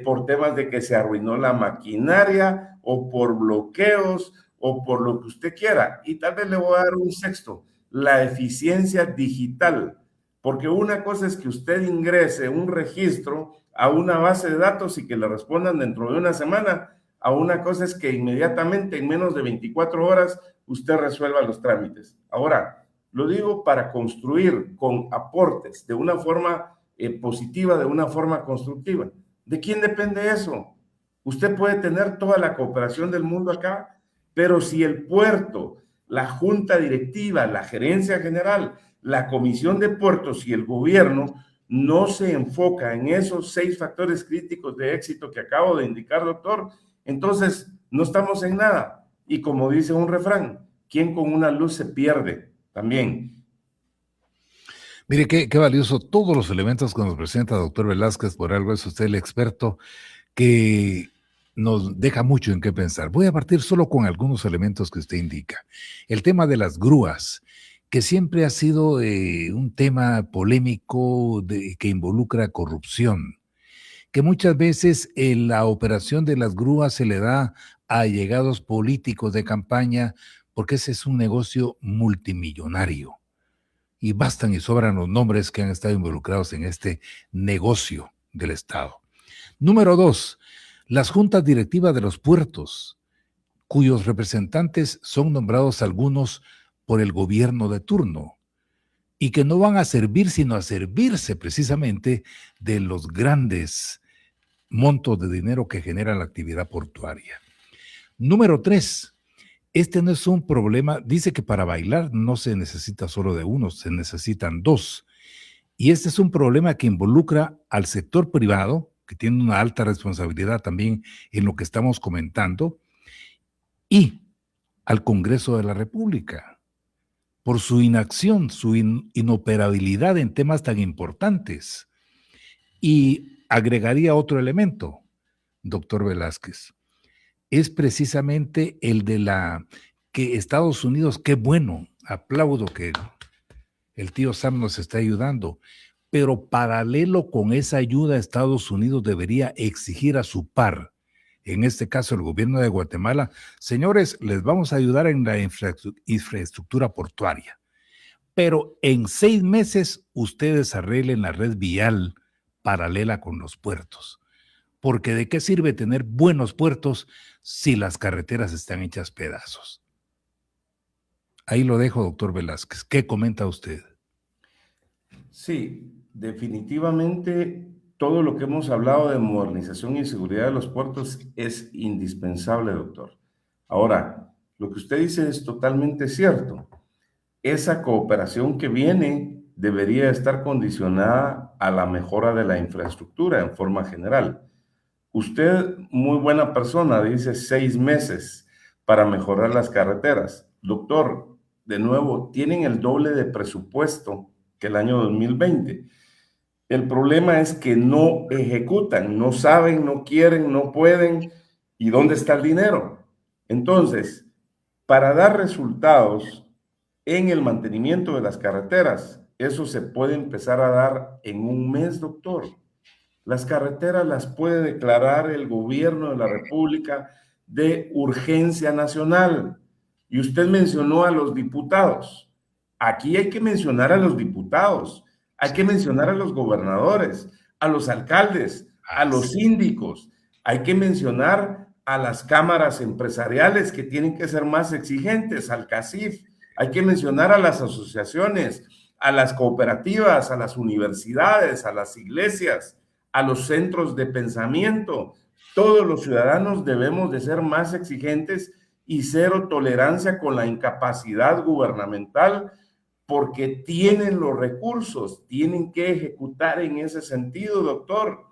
por temas de que se arruinó la maquinaria o por bloqueos o por lo que usted quiera. Y tal vez le voy a dar un sexto, la eficiencia digital, porque una cosa es que usted ingrese un registro a una base de datos y que le respondan dentro de una semana, a una cosa es que inmediatamente en menos de 24 horas usted resuelva los trámites. Ahora, lo digo para construir con aportes de una forma positiva, de una forma constructiva. ¿De quién depende eso? Usted puede tener toda la cooperación del mundo acá, pero si el puerto, la junta directiva, la gerencia general, la comisión de puertos y el gobierno no se enfoca en esos 6 factores críticos de éxito que acabo de indicar, doctor, entonces no estamos en nada. Y como dice un refrán, ¿quién con una luz se pierde? También. Mire, qué valioso todos los elementos que nos presenta doctor Velázquez, por algo es usted el experto que nos deja mucho en qué pensar. Voy a partir solo con algunos elementos que usted indica. El tema de las grúas, que siempre ha sido un tema polémico que involucra corrupción, que muchas veces en la operación de las grúas se le da a allegados políticos de campaña, porque ese es un negocio multimillonario. Y bastan y sobran los nombres que han estado involucrados en este negocio del Estado. Número 2, las juntas directivas de los puertos, cuyos representantes son nombrados algunos por el gobierno de turno y que no van a servir sino a servirse precisamente de los grandes montos de dinero que genera la actividad portuaria. Número 3, este no es un problema, dice que para bailar no se necesita solo de uno, se necesitan dos. Y este es un problema que involucra al sector privado, que tiene una alta responsabilidad también en lo que estamos comentando, y al Congreso de la República, por su inacción, su inoperabilidad en temas tan importantes. Y agregaría otro elemento, doctor Velázquez, es precisamente el de que Estados Unidos, qué bueno, aplaudo que el tío Sam nos está ayudando, pero paralelo con esa ayuda, Estados Unidos debería exigir a su par, en este caso el gobierno de Guatemala, señores, les vamos a ayudar en la infraestructura portuaria, pero en 6 meses ustedes arreglen la red vial paralela con los puertos, porque ¿de qué sirve tener buenos puertos si las carreteras están hechas pedazos? Ahí lo dejo, doctor Velázquez. ¿Qué comenta usted? Sí, definitivamente todo lo que hemos hablado de modernización y seguridad de los puertos es indispensable, doctor. Ahora, lo que usted dice es totalmente cierto. Esa cooperación que viene debería estar condicionada a la mejora de la infraestructura en forma general. Usted, muy buena persona, dice 6 meses para mejorar las carreteras. Doctor, de nuevo, tienen el doble de presupuesto que el año 2020. El problema es que no ejecutan, no saben, no quieren, no pueden. ¿Y dónde está el dinero? Entonces, para dar resultados en el mantenimiento de las carreteras, eso se puede empezar a dar en 1 mes, doctor. Las carreteras las puede declarar el gobierno de la República de urgencia nacional. Y usted mencionó a los diputados. Aquí hay que mencionar a los diputados, hay que mencionar a los gobernadores, a los alcaldes, a los síndicos, hay que mencionar a las cámaras empresariales que tienen que ser más exigentes, al CACIF, hay que mencionar a las asociaciones, a las cooperativas, a las universidades, a las iglesias, a los centros de pensamiento. Todos los ciudadanos debemos de ser más exigentes y cero tolerancia con la incapacidad gubernamental, porque tienen los recursos, tienen que ejecutar en ese sentido, doctor.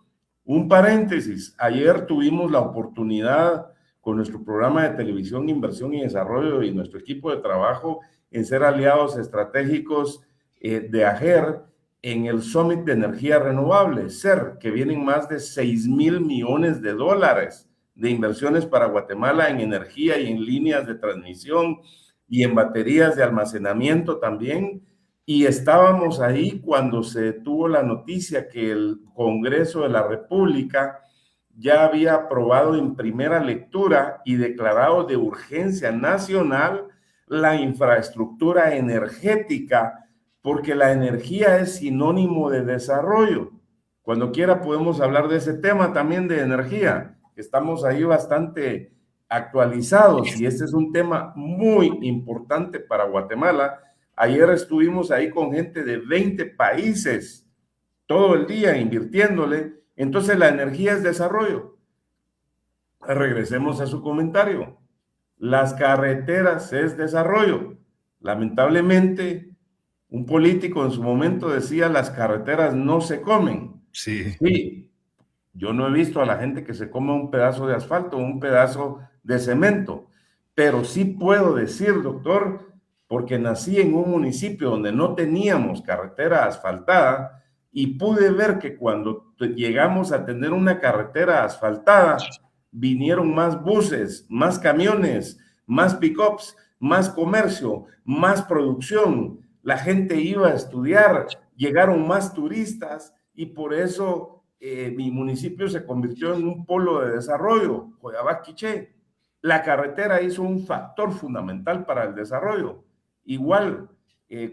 Un paréntesis, ayer tuvimos la oportunidad con nuestro programa de televisión Inversión y Desarrollo y nuestro equipo de trabajo en ser aliados estratégicos de AGER en el Summit de Energía Renovable, SER, que vienen más de 6,000 millones de dólares de inversiones para Guatemala en energía y en líneas de transmisión y en baterías de almacenamiento también. Y estábamos ahí cuando se tuvo la noticia que el Congreso de la República ya había aprobado en primera lectura y declarado de urgencia nacional la infraestructura energética, porque la energía es sinónimo de desarrollo. Cuando quiera podemos hablar de ese tema también de energía. Estamos ahí bastante actualizados y este es un tema muy importante para Guatemala. Ayer estuvimos ahí con gente de 20 países todo el día invirtiéndole. Entonces la energía es desarrollo. Regresemos a su comentario. Las carreteras es desarrollo. Lamentablemente, un político en su momento decía las carreteras no se comen. Sí. Sí. Yo no he visto a la gente que se come un pedazo de asfalto, un pedazo de cemento, pero sí puedo decir, doctor, porque nací en un municipio donde no teníamos carretera asfaltada, y pude ver que cuando llegamos a tener una carretera asfaltada, vinieron más buses, más camiones, más pick-ups, más comercio, más producción. La gente iba a estudiar, llegaron más turistas y por eso mi municipio se convirtió en un polo de desarrollo, Coyabá-Quiché. La carretera hizo un factor fundamental para el desarrollo. Igual,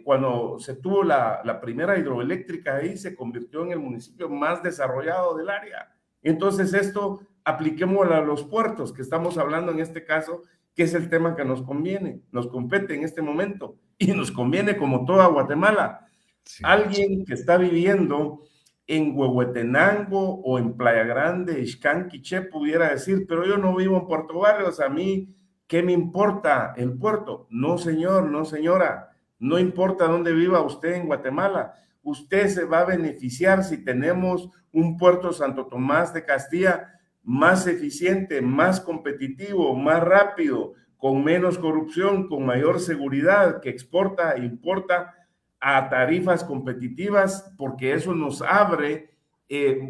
cuando se tuvo la primera hidroeléctrica ahí, se convirtió en el municipio más desarrollado del área. Entonces esto apliquémoslo a los puertos, que estamos hablando en este caso, que es el tema que nos conviene, nos compete en este momento, y nos conviene como toda Guatemala. Sí. Alguien que está viviendo en Huehuetenango o en Playa Grande, Ixcán, Quiché, pudiera decir, pero yo no vivo en Puerto Barrios, a mí, ¿qué me importa el puerto? No, señor, no, señora, no importa dónde viva usted en Guatemala, usted se va a beneficiar si tenemos un puerto Santo Tomás de Castilla más eficiente, más competitivo, más rápido, con menos corrupción, con mayor seguridad, que exporta e importa a tarifas competitivas, porque eso nos abre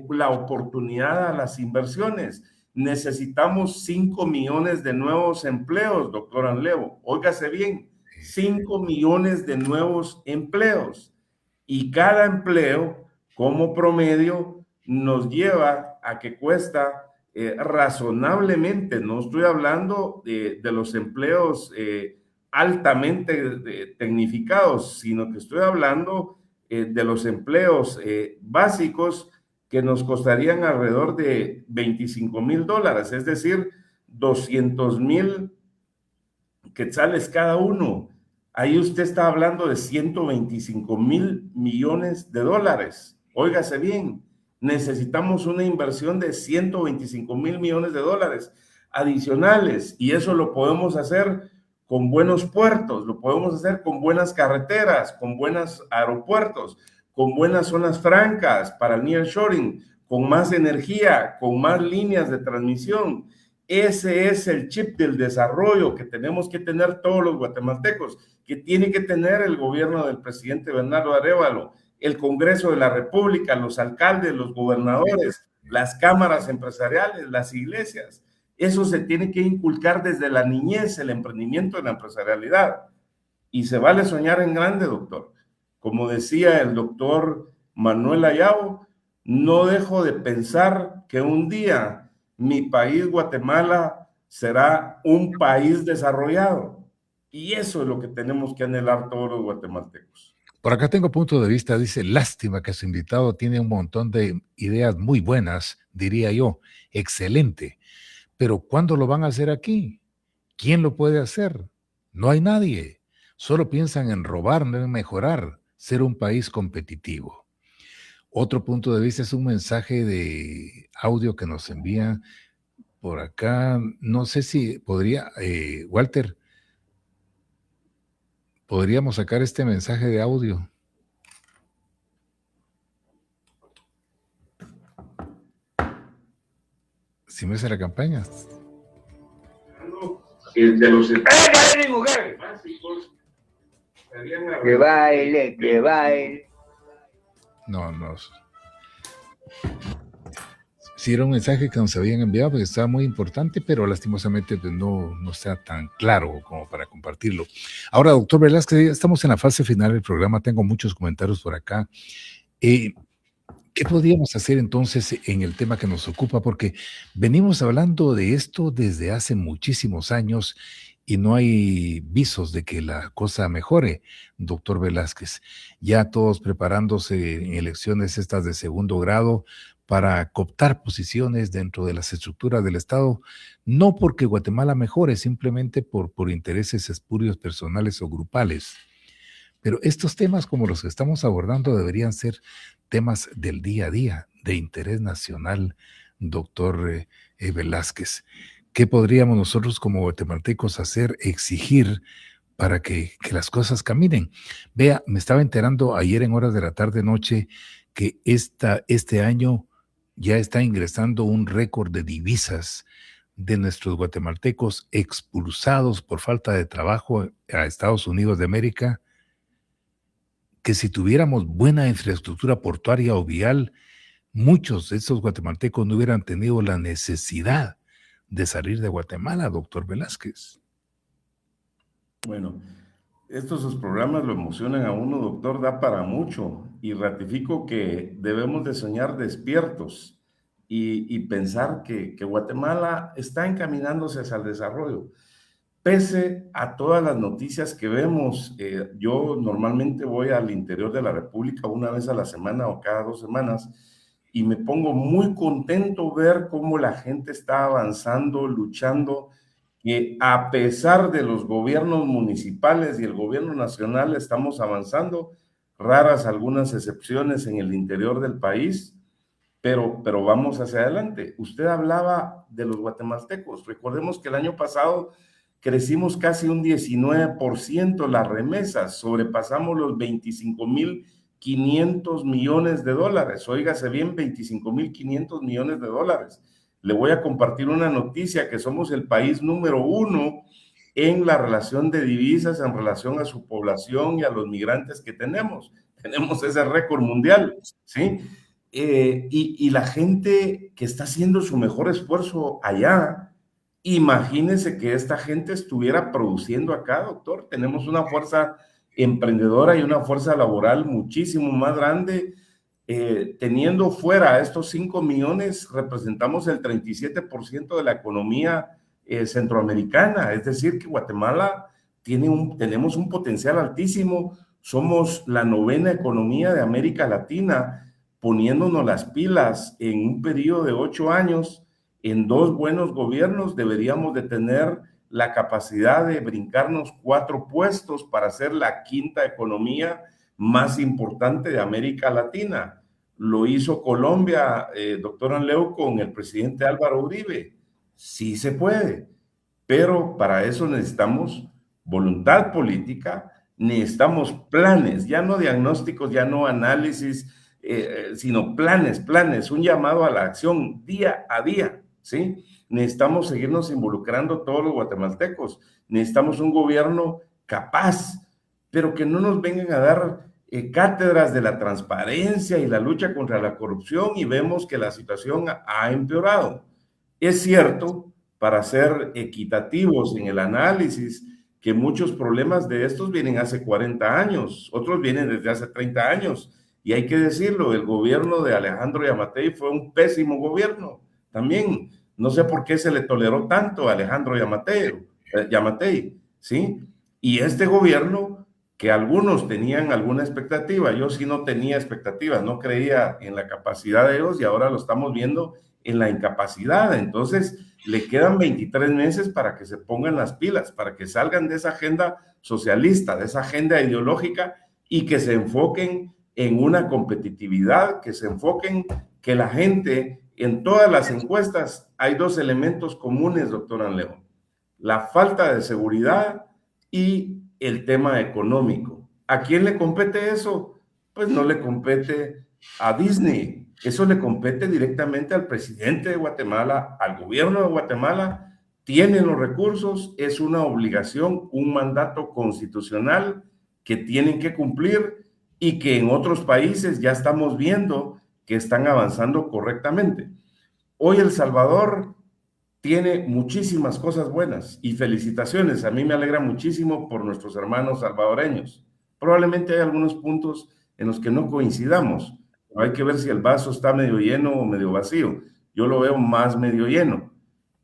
la oportunidad a las inversiones. Necesitamos 5 millones de nuevos empleos, doctor Anlevo. Óigase bien, 5 millones de nuevos empleos. Y cada empleo, como promedio, nos lleva a que cuesta razonablemente, no estoy hablando de los empleos altamente tecnificados, sino que estoy hablando de los empleos básicos que nos costarían alrededor de $25,000, es decir, 200,000 quetzales cada uno. Ahí usted está hablando de 125,000 millones de dólares. Óigase bien, necesitamos una inversión de 125,000 millones de dólares adicionales, y eso lo podemos hacer con buenos puertos, lo podemos hacer con buenas carreteras, con buenos aeropuertos, con buenas zonas francas para el nearshoring, con más energía, con más líneas de transmisión. Ese es el chip del desarrollo que tenemos que tener todos los guatemaltecos, que tiene que tener el gobierno del presidente Bernardo Arévalo, el Congreso de la República, los alcaldes, los gobernadores, las cámaras empresariales, las iglesias. Eso se tiene que inculcar desde la niñez, el emprendimiento de la empresarialidad. Y se vale soñar en grande, doctor. Como decía el doctor Manuel Ayao, no dejo de pensar que un día mi país, Guatemala, será un país desarrollado. Y eso es lo que tenemos que anhelar todos los guatemaltecos. Por acá tengo punto de vista, dice, lástima que su invitado tiene un montón de ideas muy buenas, diría yo, excelente. Pero ¿cuándo lo van a hacer aquí? ¿Quién lo puede hacer? No hay nadie. Solo piensan en robar, no en mejorar, ser un país competitivo. Otro punto de vista es un mensaje de audio que nos envía por acá. No sé si podría, Walter, podríamos sacar este mensaje de audio. Si me hace la campaña. De los que baile, que baile. No. Sí, era un mensaje que nos habían enviado porque estaba muy importante, pero lastimosamente pues, no está tan claro como para compartirlo. Ahora, doctor Velázquez, ya estamos en la fase final del programa, tengo muchos comentarios por acá. ¿Qué podríamos hacer entonces en el tema que nos ocupa? Porque venimos hablando de esto desde hace muchísimos años y no hay visos de que la cosa mejore, doctor Velázquez. Ya todos preparándose en elecciones estas de segundo grado para cooptar posiciones dentro de las estructuras del Estado, no porque Guatemala mejore, simplemente por intereses espurios personales o grupales. Pero estos temas como los que estamos abordando deberían ser temas del día a día, de interés nacional, doctor Velázquez. ¿Qué podríamos nosotros como guatemaltecos hacer, exigir para que las cosas caminen? Vea, me estaba enterando ayer en horas de la tarde-noche que este año ya está ingresando un récord de divisas de nuestros guatemaltecos expulsados por falta de trabajo a Estados Unidos de América, que si tuviéramos buena infraestructura portuaria o vial, muchos de estos guatemaltecos no hubieran tenido la necesidad de salir de Guatemala, doctor Velázquez. Bueno, estos sus programas lo emocionan a uno, doctor, da para mucho, y ratifico que debemos de soñar despiertos y pensar que Guatemala está encaminándose hacia el desarrollo. Pese a todas las noticias que vemos, yo normalmente voy al interior de la República una vez a la semana o cada 2 semanas, y me pongo muy contento ver cómo la gente está avanzando, luchando, que a pesar de los gobiernos municipales y el gobierno nacional estamos avanzando, raras algunas excepciones en el interior del país, pero vamos hacia adelante. Usted hablaba de los guatemaltecos. Recordemos que el año pasado crecimos casi un 19% las remesas, sobrepasamos los 25.500 millones de dólares. Óigase bien, 25.500 millones de dólares. Le voy a compartir una noticia, que somos el país número 1 en la relación de divisas en relación a su población y a los migrantes que tenemos. Tenemos ese récord mundial, ¿sí? Y la gente que está haciendo su mejor esfuerzo allá, imagínese que esta gente estuviera produciendo acá, doctor. Tenemos una fuerza emprendedora y una fuerza laboral muchísimo más grande. Teniendo fuera a estos 5 millones, representamos el 37% de la economía centroamericana. Es decir, que Guatemala tenemos un potencial altísimo. Somos la 9ª economía de América Latina, poniéndonos las pilas en un periodo de 8 años. En 2 buenos gobiernos deberíamos de tener la capacidad de brincarnos 4 puestos para ser la 5ª economía más importante de América Latina. Lo hizo Colombia, doctor Anleu, con el presidente Álvaro Uribe. Sí se puede, pero para eso necesitamos voluntad política, necesitamos planes, ya no diagnósticos, ya no análisis, sino planes, un llamado a la acción día a día, ¿sí? Necesitamos seguirnos involucrando todos los guatemaltecos, necesitamos un gobierno capaz, pero que no nos vengan a dar cátedras de la transparencia y la lucha contra la corrupción, y vemos que la situación ha empeorado. Es cierto, para ser equitativos en el análisis, que muchos problemas de estos vienen hace 40 años, otros vienen desde hace 30 años, y hay que decirlo, el gobierno de Alejandro Yamatei fue un pésimo gobierno. También, no sé por qué se le toleró tanto a Alejandro Yamatei, ¿sí? Y este gobierno, que algunos tenían alguna expectativa, yo sí no tenía expectativas, no creía en la capacidad de ellos, y ahora lo estamos viendo en la incapacidad. Entonces, le quedan 23 meses para que se pongan las pilas, para que salgan de esa agenda socialista, de esa agenda ideológica, y que se enfoquen en una competitividad, que se enfoquen que la gente, en todas las encuestas, hay 2 elementos comunes, doctor Anleu: la falta de seguridad y el tema económico. ¿A quién le compete eso? Pues no le compete a Disney, eso le compete directamente al presidente de Guatemala, al gobierno de Guatemala. Tienen los recursos, es una obligación, un mandato constitucional que tienen que cumplir, y que en otros países ya estamos viendo que están avanzando correctamente. Hoy El Salvador tiene muchísimas cosas buenas, y felicitaciones, a mí me alegra muchísimo por nuestros hermanos salvadoreños. Probablemente hay algunos puntos en los que no coincidamos, pero hay que ver si el vaso está medio lleno o medio vacío. Yo lo veo más medio lleno.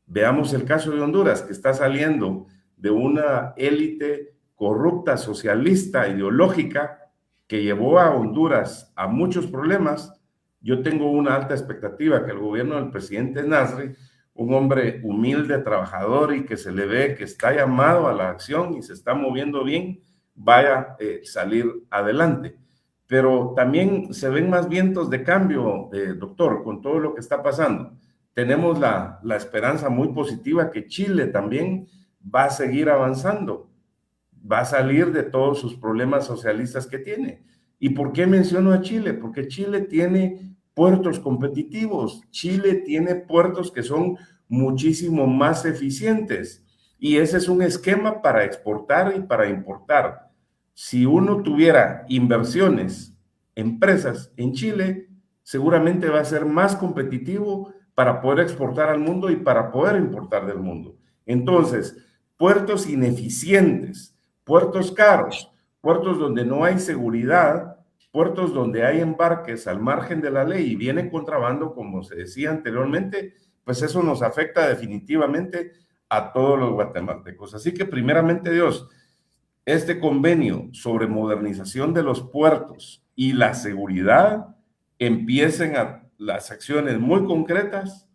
Veamos el caso de Honduras, que está saliendo de una élite corrupta, socialista, ideológica, que llevó a Honduras a muchos problemas. Yo tengo una alta expectativa que el gobierno del presidente Nasri, un hombre humilde, trabajador, y que se le ve que está llamado a la acción y se está moviendo bien, vaya a salir adelante. Pero también se ven más vientos de cambio, doctor, con todo lo que está pasando. Tenemos la esperanza muy positiva que Chile también va a seguir avanzando, va a salir de todos sus problemas socialistas que tiene. ¿Y por qué menciono a Chile? Porque Chile tiene puertos competitivos, Chile tiene puertos que son muchísimo más eficientes, y ese es un esquema para exportar y para importar. si uno tuviera inversiones, empresas en Chile, seguramente va a ser más competitivo para poder exportar al mundo y para poder importar del mundo. Entonces, puertos ineficientes, puertos caros, puertos donde no hay seguridad, puertos donde hay embarques al margen de la ley y viene contrabando, como se decía anteriormente, pues eso nos afecta definitivamente a todos los guatemaltecos. Así que primeramente Dios, este convenio sobre modernización de los puertos y la seguridad empiecen a las acciones muy concretas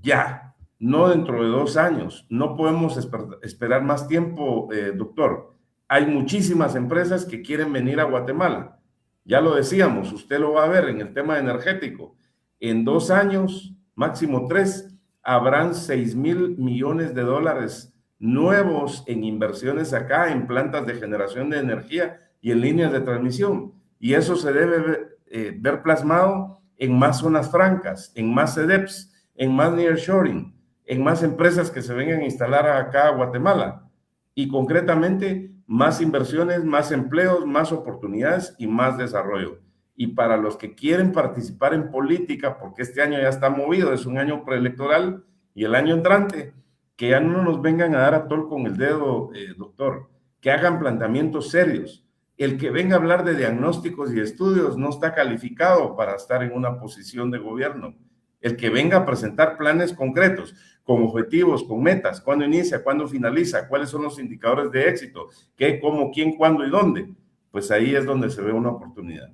ya, no dentro de 2 años. No podemos esperar más tiempo, doctor. Hay muchísimas empresas que quieren venir a Guatemala. Ya lo decíamos, usted lo va a ver en el tema energético. En 2 años, máximo 3, habrán 6,000 millones de dólares nuevos en inversiones acá, en plantas de generación de energía y en líneas de transmisión. Y eso se debe ver plasmado en más zonas francas, en más CEDEPs, en más nearshoring, en más empresas que se vengan a instalar acá a Guatemala. Y concretamente, más inversiones, más empleos, más oportunidades y más desarrollo. Y para los que quieren participar en política, porque este año ya está movido, es un año preelectoral, y el año entrante, que ya no nos vengan a dar a tol con el dedo, doctor, que hagan planteamientos serios. El que venga a hablar de diagnósticos y estudios no está calificado para estar en una posición de gobierno. El que venga a presentar planes concretos, con objetivos, con metas, cuándo inicia, cuándo finaliza, cuáles son los indicadores de éxito, qué, cómo, quién, cuándo y dónde, pues ahí es donde se ve una oportunidad.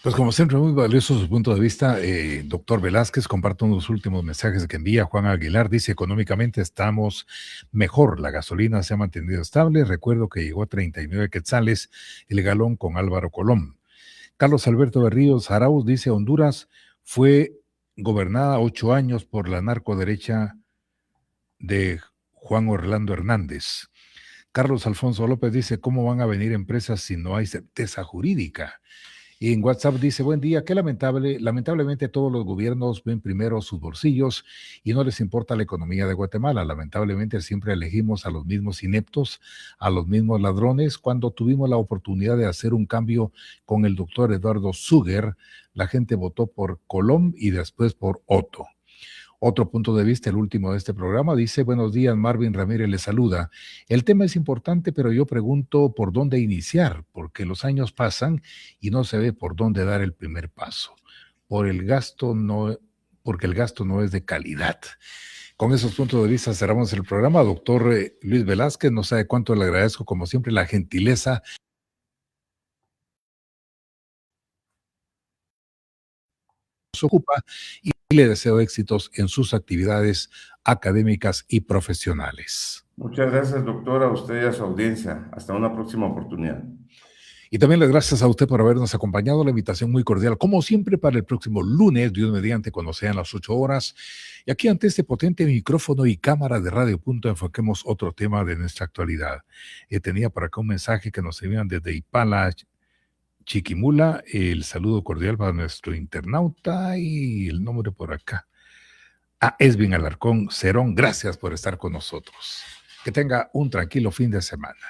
Pues como siempre, muy valioso su punto de vista. Doctor Velázquez, comparto unos últimos mensajes que envía Juan Aguilar. Dice, económicamente estamos mejor. La gasolina se ha mantenido estable. Recuerdo que llegó a 39 quetzales el galón con Álvaro Colón. Carlos Alberto Berríos Arauz dice, Honduras fue gobernada 8 años por la narcoderecha de Juan Orlando Hernández. Carlos Alfonso López dice, ¿cómo van a venir empresas si no hay certeza jurídica? Y en WhatsApp dice, buen día, qué lamentablemente todos los gobiernos ven primero sus bolsillos y no les importa la economía de Guatemala. Lamentablemente siempre elegimos a los mismos ineptos, a los mismos ladrones. Cuando tuvimos la oportunidad de hacer un cambio con el doctor Eduardo Suger, la gente votó por Colón y después por Otto. Otro punto de vista, el último de este programa, dice, buenos días, Marvin Ramírez le saluda. El tema es importante, pero yo pregunto por dónde iniciar, porque los años pasan y no se ve por dónde dar el primer paso. Porque el gasto no es de calidad. Con esos puntos de vista cerramos el programa. Doctor Luis Velázquez, no sabe cuánto le agradezco, como siempre, la gentileza. Se ocupa y le deseo éxitos en sus actividades académicas y profesionales. Muchas gracias, doctor, a usted y a su audiencia. Hasta una próxima oportunidad. Y también les gracias a usted por habernos acompañado. La invitación muy cordial, como siempre, para el próximo lunes, Dios mediante, cuando sean las 8 horas. Y aquí ante este potente micrófono y cámara de Radio Punto enfoquemos otro tema de nuestra actualidad. Tenía por acá un mensaje que nos envían desde Ipala, Chiquimula, el saludo cordial para nuestro internauta y el nombre por acá. Esvin Alarcón Cerón, gracias por estar con nosotros. Que tenga un tranquilo fin de semana.